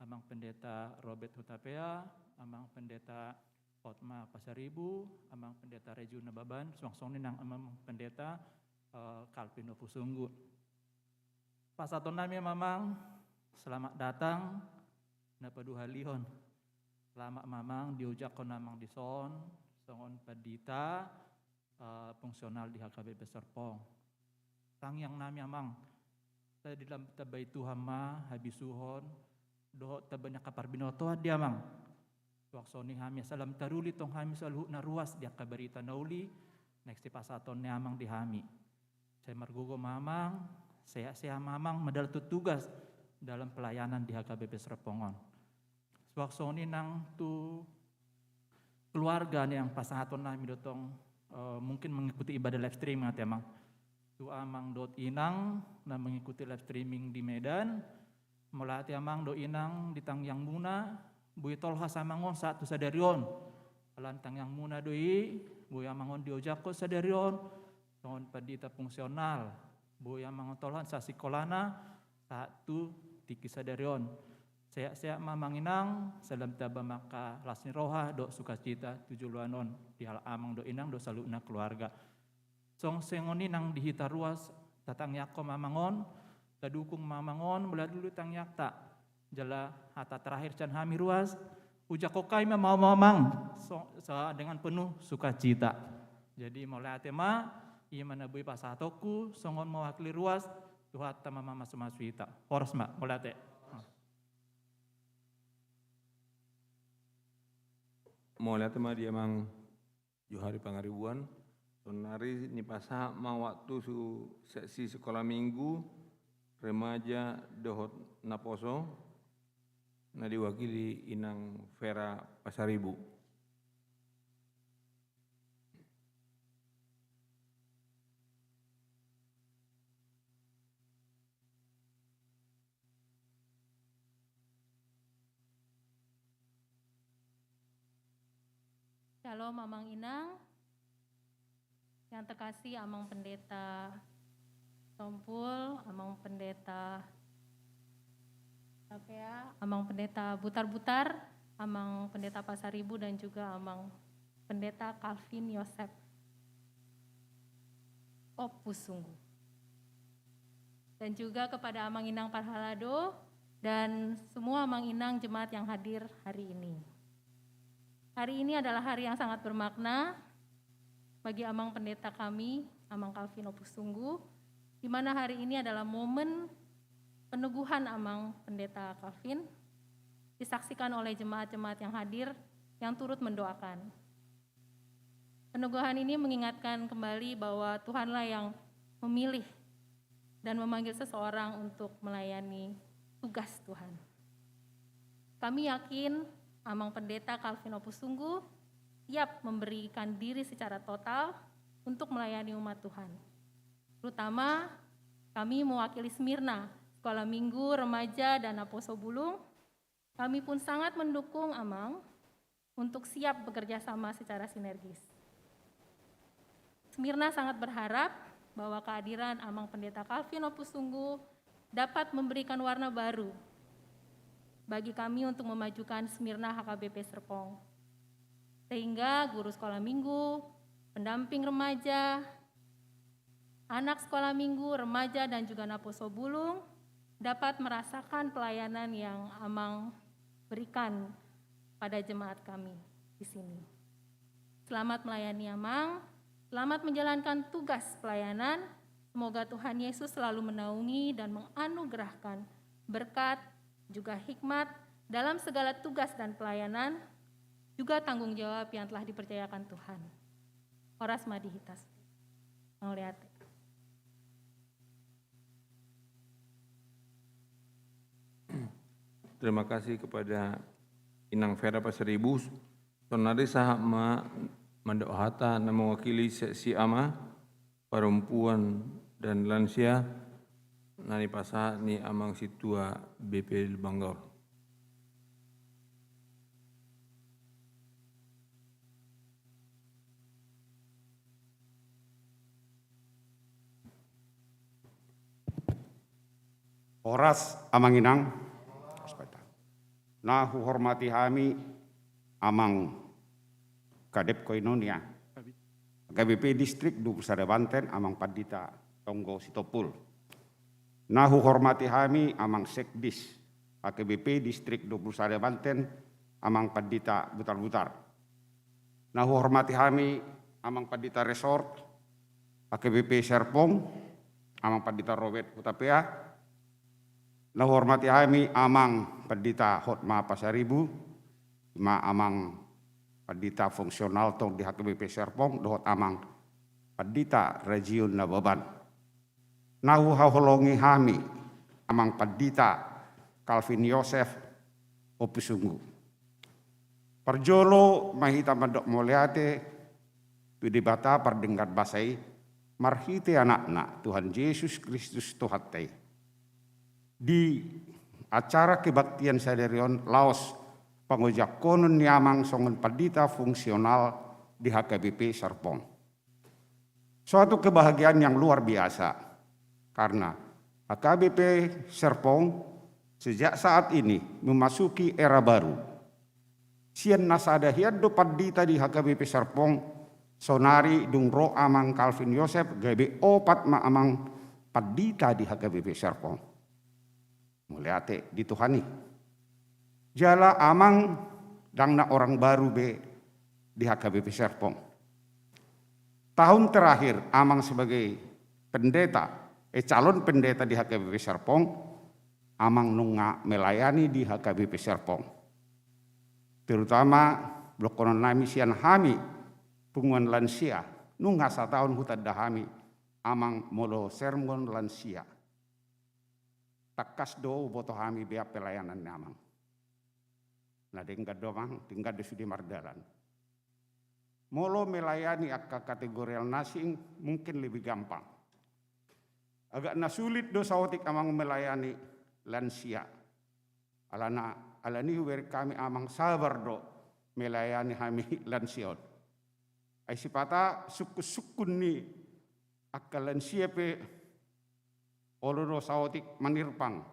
amang pendeta Robert Hutapea, amang pendeta Otma Pasaribu, amang pendeta Rejuna Baban, suang-suang nang amang pendeta Kalvin Opusunggu. Pasaton nami mamang, selamat datang napadu halihon. Selamat mamang diujakon namang di son, songon padita fungsional di HKBP Serpong. Tang yang nami amang tadi dalam tabai Tuhan ma habisuhon doh tabanya kapar binoto dia amang waksoni hami salam taruli tong hami saluh na ruas dia kabarita nauli next pasaton ni amang di hami saya margogo mamang saya mamang medal tugas dalam pelayanan di HKBP Serpongon waksoni nang tu keluarga nih yang pasaton nami dotong mungkin mengikuti ibadah live streaming atau emang tu amang dot inang na mengikuti live streaming di Medan melati amang do inang di Tangyang Muna bui tolha samangon satu sadarion alan Tangyang Muna doi bui amangon diojako sadarion ton padita fungsional bui amangon tolhan sasikolana satu tiki sadarion saya mamang inang salam taba maka lasni roha do sukacita tujuluanon di hal amang do inang do saluna keluarga song sengoni nang dihita ruas tatang yako mamangon tadukung mamangon mula dulu tang yakta jala hata terakhir can hami ruas ujakokai mau mamang dengan penuh sukacita jadi mulai atema iya mana bui pasatoku songon mewakili ruas tuhat tama mama semaswita horos mak mulai ate Mau lihat mah dia emang Johari Pangaribuan, sonari ni pasa mau waktu su seksi sekolah minggu remaja dohot naposo, na diwakili inang Vera Pasaribu. Shalom Amang Inang, yang terkasih Amang Pendeta Tompul, Amang Pendeta Amang Pendeta Butar-Butar, Amang Pendeta Pasaribu, dan juga Amang Pendeta Calvin Yosef Opus Sungguh. Dan juga kepada Amang Inang Parhalado dan semua Amang Inang jemaat yang hadir hari ini. Hari ini adalah hari yang sangat bermakna bagi Amang Pendeta kami, Amang Calvin Opus Sungguh, di mana hari ini adalah momen peneguhan Amang Pendeta Calvin, disaksikan oleh jemaat-jemaat yang hadir yang turut mendoakan. Peneguhan ini mengingatkan kembali bahwa Tuhanlah yang memilih dan memanggil seseorang untuk melayani tugas Tuhan. Kami yakin Amang Pendeta Calvin Opus Sungguh siap memberikan diri secara total untuk melayani umat Tuhan. Terutama kami mewakili Smyrna, Sekolah Minggu, Remaja, dan Aposo Bulung. Kami pun sangat mendukung Amang untuk siap bekerja sama secara sinergis. Smyrna sangat berharap bahwa kehadiran Amang Pendeta Calvin Opus Sungguh dapat memberikan warna baru bagi kami untuk memajukan Smyrna HKBP Serpong. Sehingga guru sekolah minggu, pendamping remaja, anak sekolah minggu, remaja, dan juga Naposo Bulung dapat merasakan pelayanan yang Amang berikan pada jemaat kami di sini. Selamat melayani Amang, selamat menjalankan tugas pelayanan. Semoga Tuhan Yesus selalu menaungi dan menganugerahkan berkat, juga hikmat dalam segala tugas dan pelayanan, juga tanggung jawab yang telah dipercayakan Tuhan. Horas Madihitas. Mauliate. Terima kasih kepada Inang Vera Pasaribu, sonari sahab mendohata na mewakili seksi ama, perempuan dan lansia, nani pasah ni Amang Situa BP Banggor. Horas Amang Inang, na hormati kami Amang Kadep Koinonia, KBP Distrik Dupusada Banten, Amang Padita Tonggo Sitopul. Na hormati kami Amang Sekdis, AKBP Distrik Dupusada Banten, Amang Padita Butar-Butar. Na hormati kami Amang Padita Resort, AKBP Serpong, Amang Padita Robert Hutapea. Na hormati kami Amang Padita Hotma Pasaribu, ma Amang Padita fungsional tong di HKBP Serpong, dohot Amang Padita Region Nababan. Nahu haholongi kami Amang Padita Calvin Yosef Opus Sungguh. Perjolo mahita mandok moliate, pidibata perdengar basai, marhite anakna Tuhan Yesus Kristus Tuhatai. Di acara kebaktian sadarion Laos pangojak konon niamang songon Padita fungsional di HKBP Serpong. Suatu kebahagiaan yang luar biasa karena HKBP Serpong sejak saat ini memasuki era baru. Sian nasada hiado Padita di HKBP Serpong sonari dungro Amang Calvin Yosef gabe opat ma Amang Padita di HKBP Serpong. Muliate dituhani. Jala Amang dangna orang baru be di HKBP Serpong. Tahun terakhir Amang sebagai pendeta, calon pendeta di HKBP Serpong, Amang nunga melayani di HKBP Serpong. Terutama blok konon nami sian hami punguan lansia, nunga satahun hutad dahami, Amang molo sermon lansia. Takas do boto hami bea pelayanan namang. Nah tingkat domang, tingkat di sudi mardalan. Molo melayani akka kategorial nasing mungkin lebih gampang. Agak nasulit do saotik amang melayani lansia. Alani wer kami amang sabar do melayani hami lansiot. Ai sipata sukun ni akalan siape oloro saotik manirpang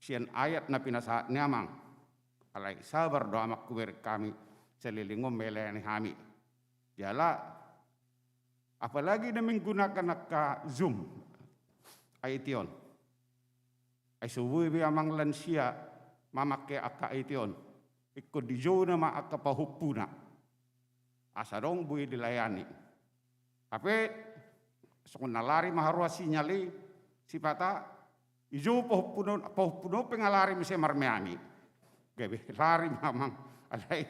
sian ayat na pinasahat niamang alai sabar doa mak kuber kami selilingom melayani kami. Jala apalagi na menggunakan ka Zoom ay tion. Ay subuhi bi amang lansia mamake aka ition. Ikut di zona ma aka pahupuna. Asadong bui dilayani. Tapi sukun nalari maharua sinyali sipata ijo pahupuna pengalari misi marmeani. Gabe lari mamang alai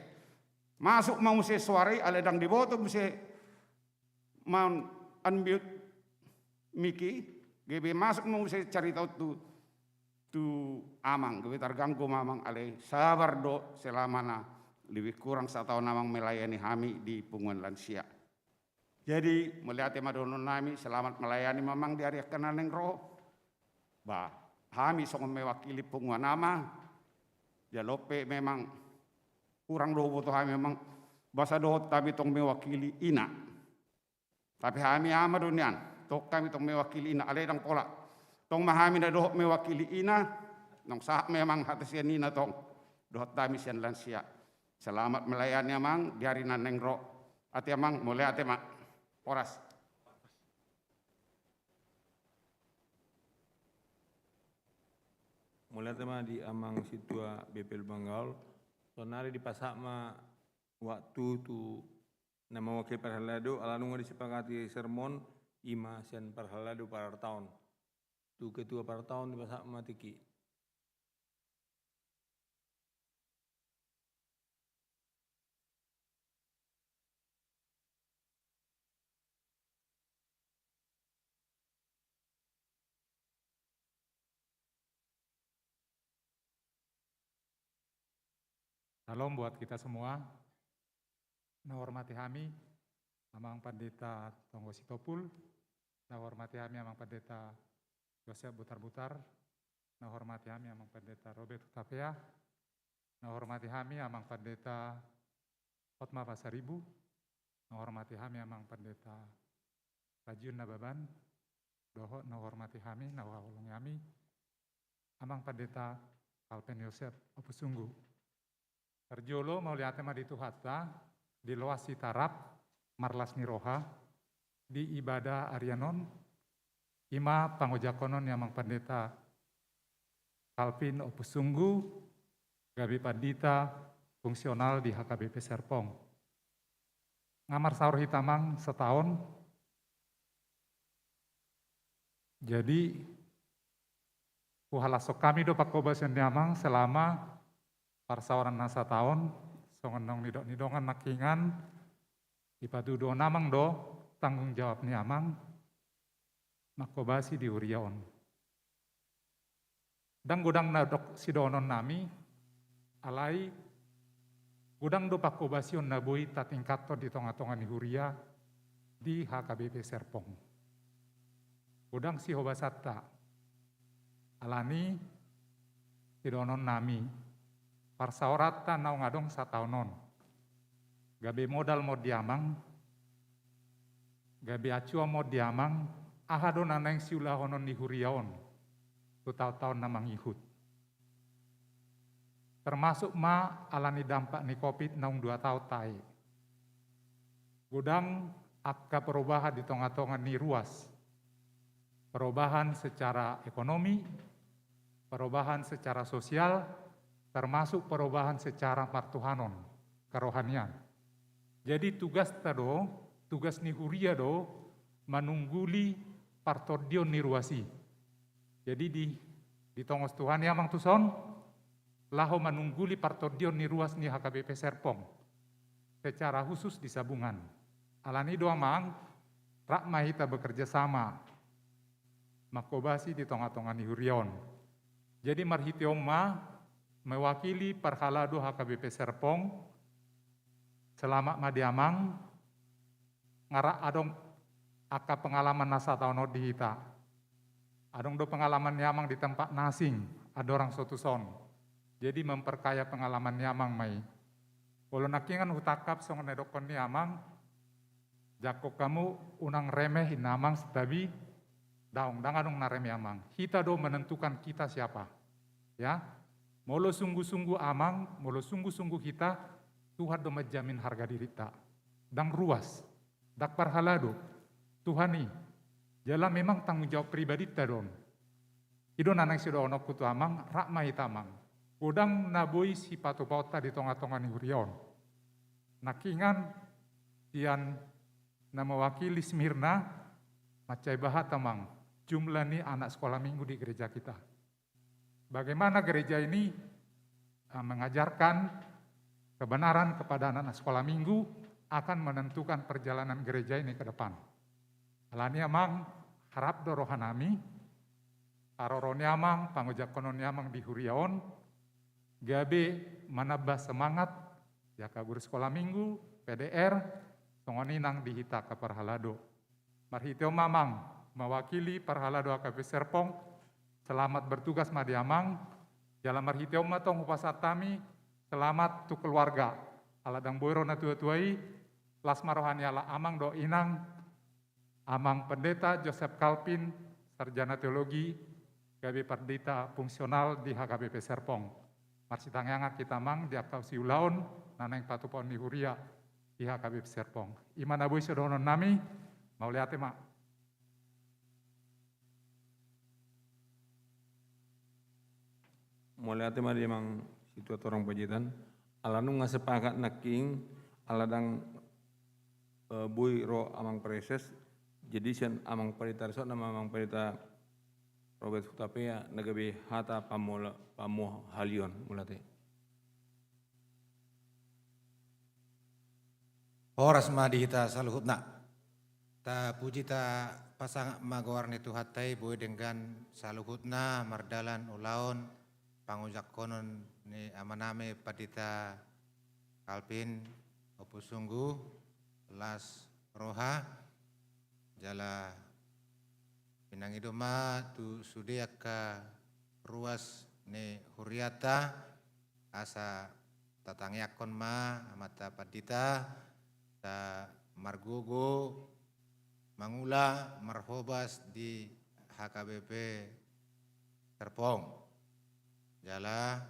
masuk mau se suari alai dang diboto misi man unmute Miki. Gabe masuk mau se cari tahu tu amang, gabe terganggu mamang alai sabar do selamana lebih kurang 1 tahun amang melayani kami di punguan lansia. Jadi melihat madono nami selamat melayani mamang di hari kenaneng roh. Bah, kami song mewakili punguan nama. Jalope memang kurang do butuh kami memang bahasa do tapi tong mewakili ina. Tapi kami ama dunian, tok kami tong mewakili ina aledang pola. Tong mahami na doh mewakili ina, nong sah memang hatasian ina tong doh tami sian lansia. Selamat melayani amang di hari naneng ro. Ati amang mulai ati mak oras. Mulai tema di amang situa BPL Banggaul. Sonari di pasak ma waktu tu nama wakil perhalado alanunga disepakati sermon ima sian perhalado para tahun. Tu ketua para tahun di pasak ma tiki. Salam buat kita semua. Nah hormati kami, Amang Pendeta Tonggo Sitopul. Nah hormati kami Amang Pendeta Yosef Butar-Butar. Nah hormati kami Amang Pendeta Robert Tapea. Nah hormati kami Amang Pendeta Hotma Pasaribu. Nah hormati kami Amang Pendeta Rajun Nababan. Doho nah hormati kami, nah wawulung kami Amang Pendeta Kalpen Yosef Opusunggu. Terjolo mau lihat tema di Tuhata, di Loas Sitarap, Marlas Niroha, di ibadah Arianon, ima pangojakonon yang Pendeta Kalvin Opusunggu, Gabi Pandita, fungsional di HKBP Serpong. Ngamar sahur hitamang setahun, jadi uhalasok kami do pakobasan niamang selama parsawaran nasa tahun, songonong nidongan nakingan, ipadu do namang do, tanggung jawab niamang, makobasi di uriaon. Dan gudang nadok sidonon nami, alai, gudang do pakobasion nabui tatingkato di tonga-tonga ni huria, di HKBP Serpong. Gudang si hobasata, alani, sidonon nami, parsaorata nau ngadong sataunon. Gabi modal mo diamang, gabi acua mo diamang, ahado naneng siulahonon ni huriaon, tu tahun namang ihut. Termasuk ma alani dampak ni COVID naung 2 tahun tai. Gudang akka perubahan di tonga-tonga ni ruas. Perubahan secara ekonomi, perubahan secara sosial, termasuk perubahan secara martuhanon, kerohanian. Jadi tugas tado, tugas ni huria do, manungguli partordion ni ruasi. Jadi di tongos Tuhan ya mang tuson, laho manungguli partordion ni ruas ni HKBP Serpong, secara khusus di Sabungan. Alani doa mang, rakma kita bekerja sama, makobasi di tonga-tonga ni hurion. Jadi marhitioma, mewakili Parhalado HKBP Serpong selama madiamang ngara adong aka pengalaman nasa tahun di hita. Adong do pengalaman nyamang di tempat nasing, ada orang suatu son. Jadi memperkaya pengalaman nyamang mai. Walau nakingan hutakap song nedokon nyamang, Jako kamu unang remeh inamang setabi daung danganung nareme amang. Kita do menentukan kita siapa. Ya, molo sungguh-sungguh amang, molo sungguh-sungguh kita, Tuhan do menjamin harga diri ta. Dang ruas, dak parhalado, Tuhan ni, jala memang tanggung jawab pribadi ta don. Ido nanang sido onok kutu amang, rakma hitamang. Udang naboi si patu pauta di tonga-tonga ni hurion. Nakingan tian na mewakili Smyrna, macai bahatamang, jumlah ni anak sekolah minggu di gereja kita. Bagaimana gereja ini mengajarkan kebenaran kepada anak-anak sekolah minggu akan menentukan perjalanan gereja ini ke depan. Alani amang harap do rohanami, aroroni amang, pangujakononi amang di huriaon, gabe manabah semangat, ya kabur sekolah minggu, PDR, tongoni nang dihita ke Parhalado. Marhiteo mamang mewakili Parhalado AKP Serpong, selamat bertugas madiamang, jalan marhiteo matong upasatami, selamat tu keluarga. Aladang boiro na tua-tuai, plasma rohani ala amang do inang, amang pendeta Joseph Kalpin, sarjana teologi, gabe pendeta fungsional di HKBP Serpong. Marsitanganga kita mang di akau siulaon, naneng patupon di huria, di HKBP Serpong. Iman abu isodonon nami, mau lihat mak. Mau lihat mak dia mang situ orang pajitan. Alanu ngasepakat naking, aladang bui ro amang preses. Jadi sian amang perita resot nama amang perita Robert Hutapea nagabe hata pamuh halion mulate. Horas ma dihita saluhutna. Ta puji ta pasang magawarni tuhatai boy dengan saluhutna mardalan ulaon pangujak konon ni amaname padita Kalpin opus sungguh las roha jala pinang idoma tu sudia ka ruas ni huriata asa tatangyakon ma amata padita ta margogo mangula marhobas di HKBP Serpong jala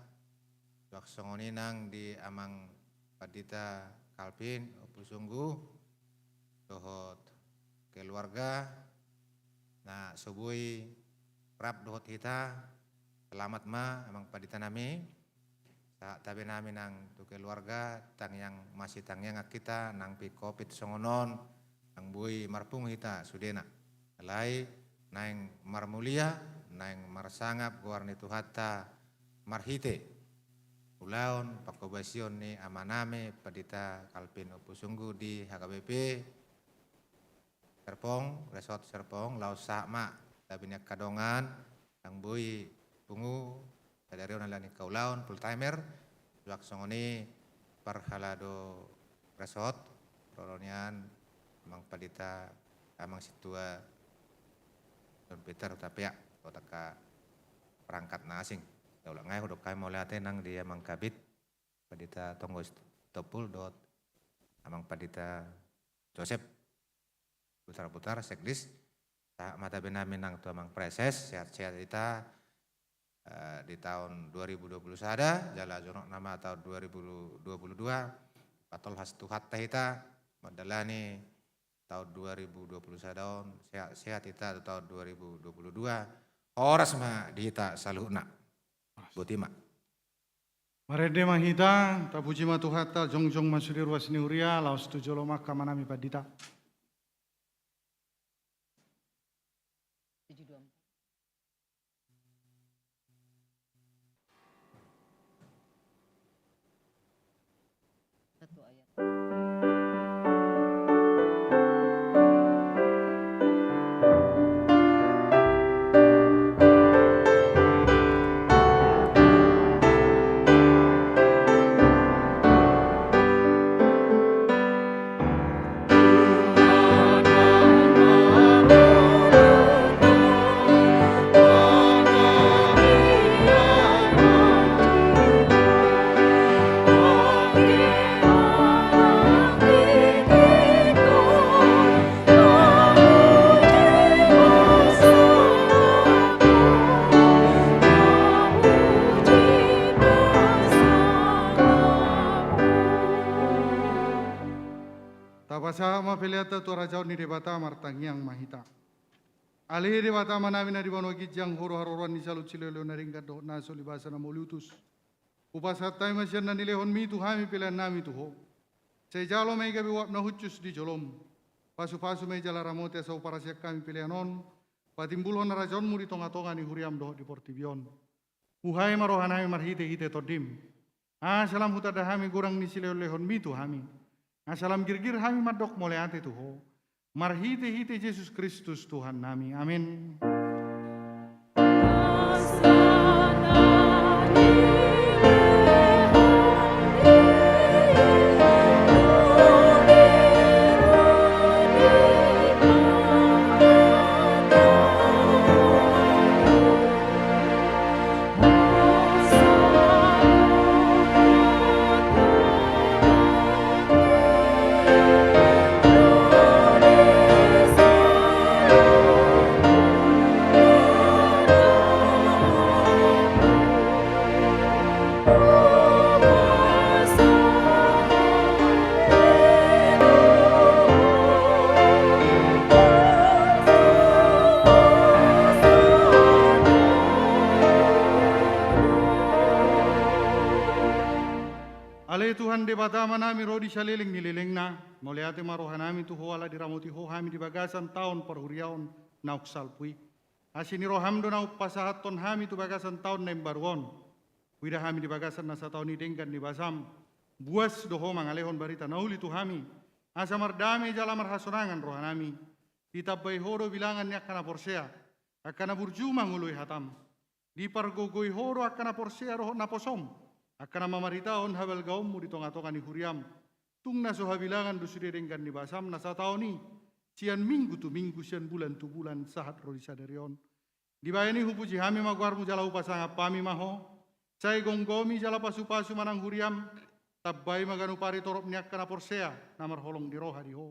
waksongoninang di amang padita Kalpin opusunggu dohot keluarga na subui rap dohot kita selamat ma amang padita nami tabi nami nang tu keluarga tang yang masih tang yang kita nang pi covid songonon nang bui marpung kita sudena lai nang marmulia nang marsangap guarni tuhata marhite ulaon pakobasion ni amaname padita Kalpin opusunggu di HKBP Serpong Resort Serpong laos sama tabinya kadongan nang bui pungu Dario nalani kaulaon full timer laksongoni Parhalado Resort prolonian amang padita amang situa Don Peter tapi ya kotaka perangkat nasing daulah ngai hodok kai molate nang dia amang kabit padita Tonggos Topul dot amang padita Joseph putar-putar sekdis tak mata benamin nang tu amang preses sehat-sehat kita di tahun 2020 sada jala jonok nama tahun 2022 patol has tuhat kita madalani tahun 2020 sada sehat kita tahun 2022 horas ma dihita saluhna butima Marede mahita tapuji matuhata jongjong masuri ruasni huria laos tujolo makamanami padita. Tapasama peliata tu rajau ni debata martangiang mahita. Ali debata manami na dibano gijang horo-hororan ni salut silelo na ringkat do na solibasa na molutus. Upasatay masyan na nilehon mi tu hami pilihan nami tu ho. Say jalo may gabi wap na hucus di jolom. Pasu-pasu may jala ramote sa uparasyak kami pilihan on. Patimbulhon na rajon mo di tonga-tonga ni huriam do di Portibion. Uhay marohanami marhite-hite todim. Salam hutadahami gurang ni sileo-lehon mi tu hami. Salam girgir hami madok mole ate tu ho. Marhite-hite Yesus Kristus Tuhan nami. Amin. Ale Tuhan de batama nami rodi saliling nililing na, moliate marohan nami tu hoala diramoti ho hami di bagasan tahun perhuriaon na uksalpui. Asini roham do na upasahaton hami tu bagasan tahun na imbaruon. Wida hami di bagasan na sa tahun ni dengkan di basam. Buas doho mangalehon barita nauli tu hami. Asa mardame jala marhasonangan rohan nami. Ditabay horo bilangan ni akana porsea. Akana burjuma ngului hatam. Di pargogoi horo akana porsea roho na posom. Akana mamaritaon habal gaummu di tonga-tonga ni huriam. Tung na sohabilangan dusuri dengkan ni basam na sa tahun ni. Sian minggu tu minggu, sian bulan tu bulan sahat rodi sadarion. Di bayani hupuji hami magwarmu jala upasanga pami maho. Say gonggomi jala pasu-pasu manang huriam. Tabbay maganu pari torop niak kana porsea namar holong di roha di ho.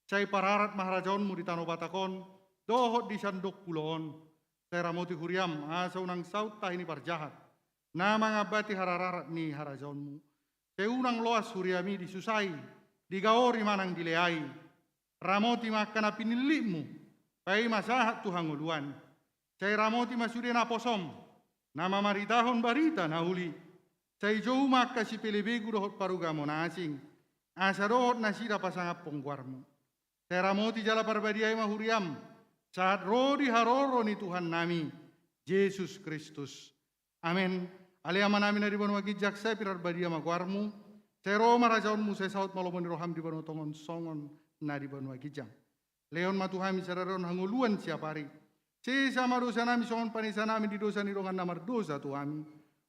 Say pararat maharajaonmu di tano batakon. Dohot di sandok puloon. Say ramoti huriam asa unang saut tahini parjahat. Nama ngabati harararat ni harajaonmu. Seunang loas huriami disusai, digaori manang dileai. Ramoti makana pinilimu, pai masahat Tuhan nguluan. Say ramoti masudi na posom, nama maritahon barita nahuli. Say jauh maka si pelebegu dohot parugamo na asing. Asa dohot nasira pasangap pongguarmu. Say ramoti jala parbadiai mahuriam, saat rodi haroro ni Tuhan nami, Yesus Kristus. Amin. Aliaman amin dari banu wagi jaksa pirar badia magwarmu. Sero marajaunmu saya saut malomon roham di banu tongon songon na di banu wagi jang. Leon matuhami sararon hanguluan siapari. Sama dosa nami songon panisa nami di dosa ni rongan namar dosa tuhami.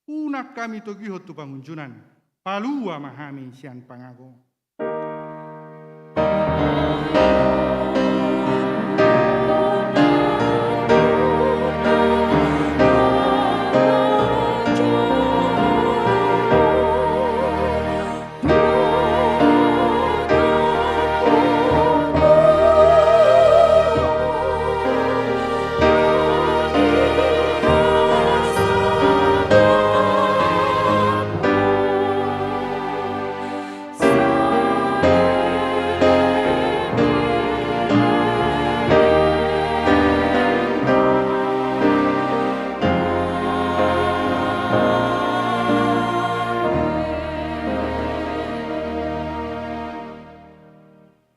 Unak kami togihot tu pangunjunan. Palua mahami sian pangago.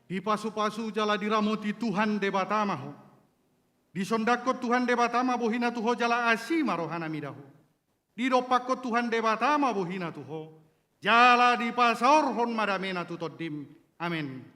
Di pasu-pasu jala diramoti Tuhan de batamaho. Di sondakot Tuhan de batama bohina tuho jala asima rohana midaho. Di dopakot Tuhan de batama bohina tuho. Jala di pasaorhon madamena tutodim. Amin.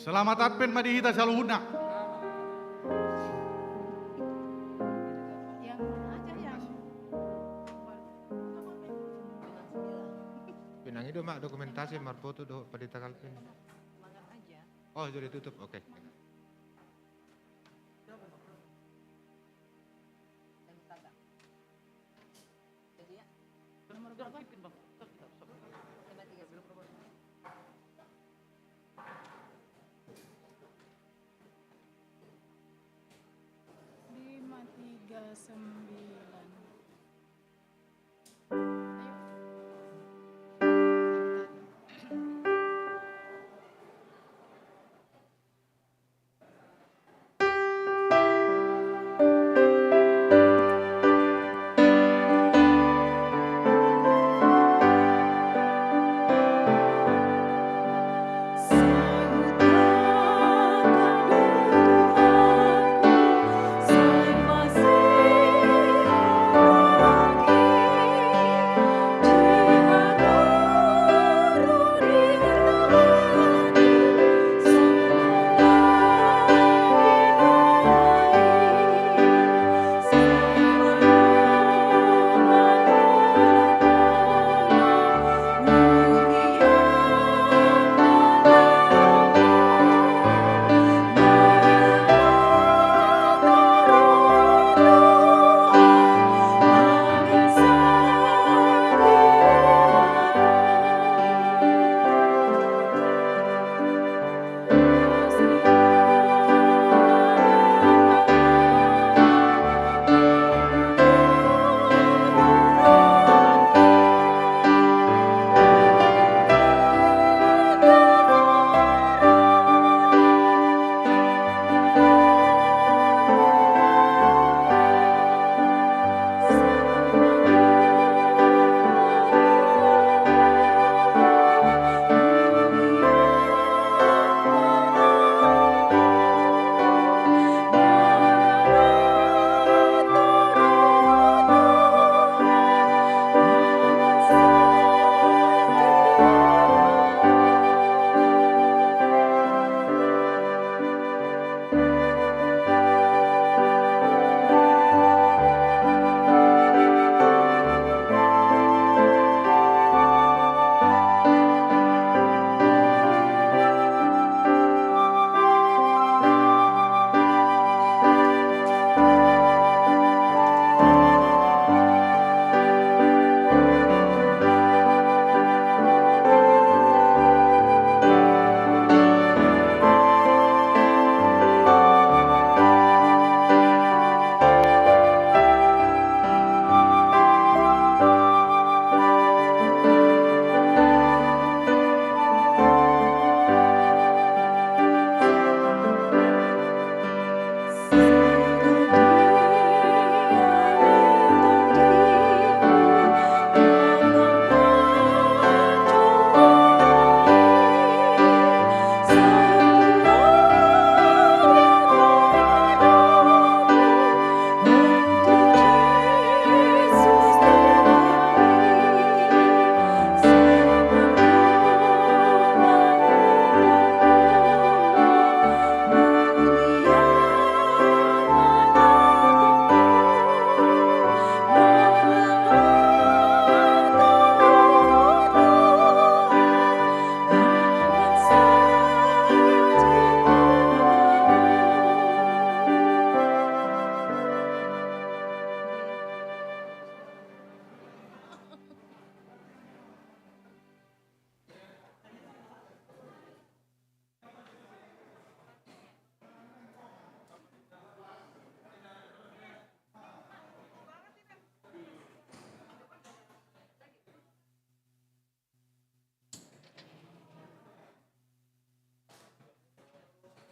Selamat Advent madihita saluhuna. Yang mana aja yang Pinang itu mak dokumentasi marfoto do pendeta Calvin. Oh sudah tutup, oke. nomor berapa? 9.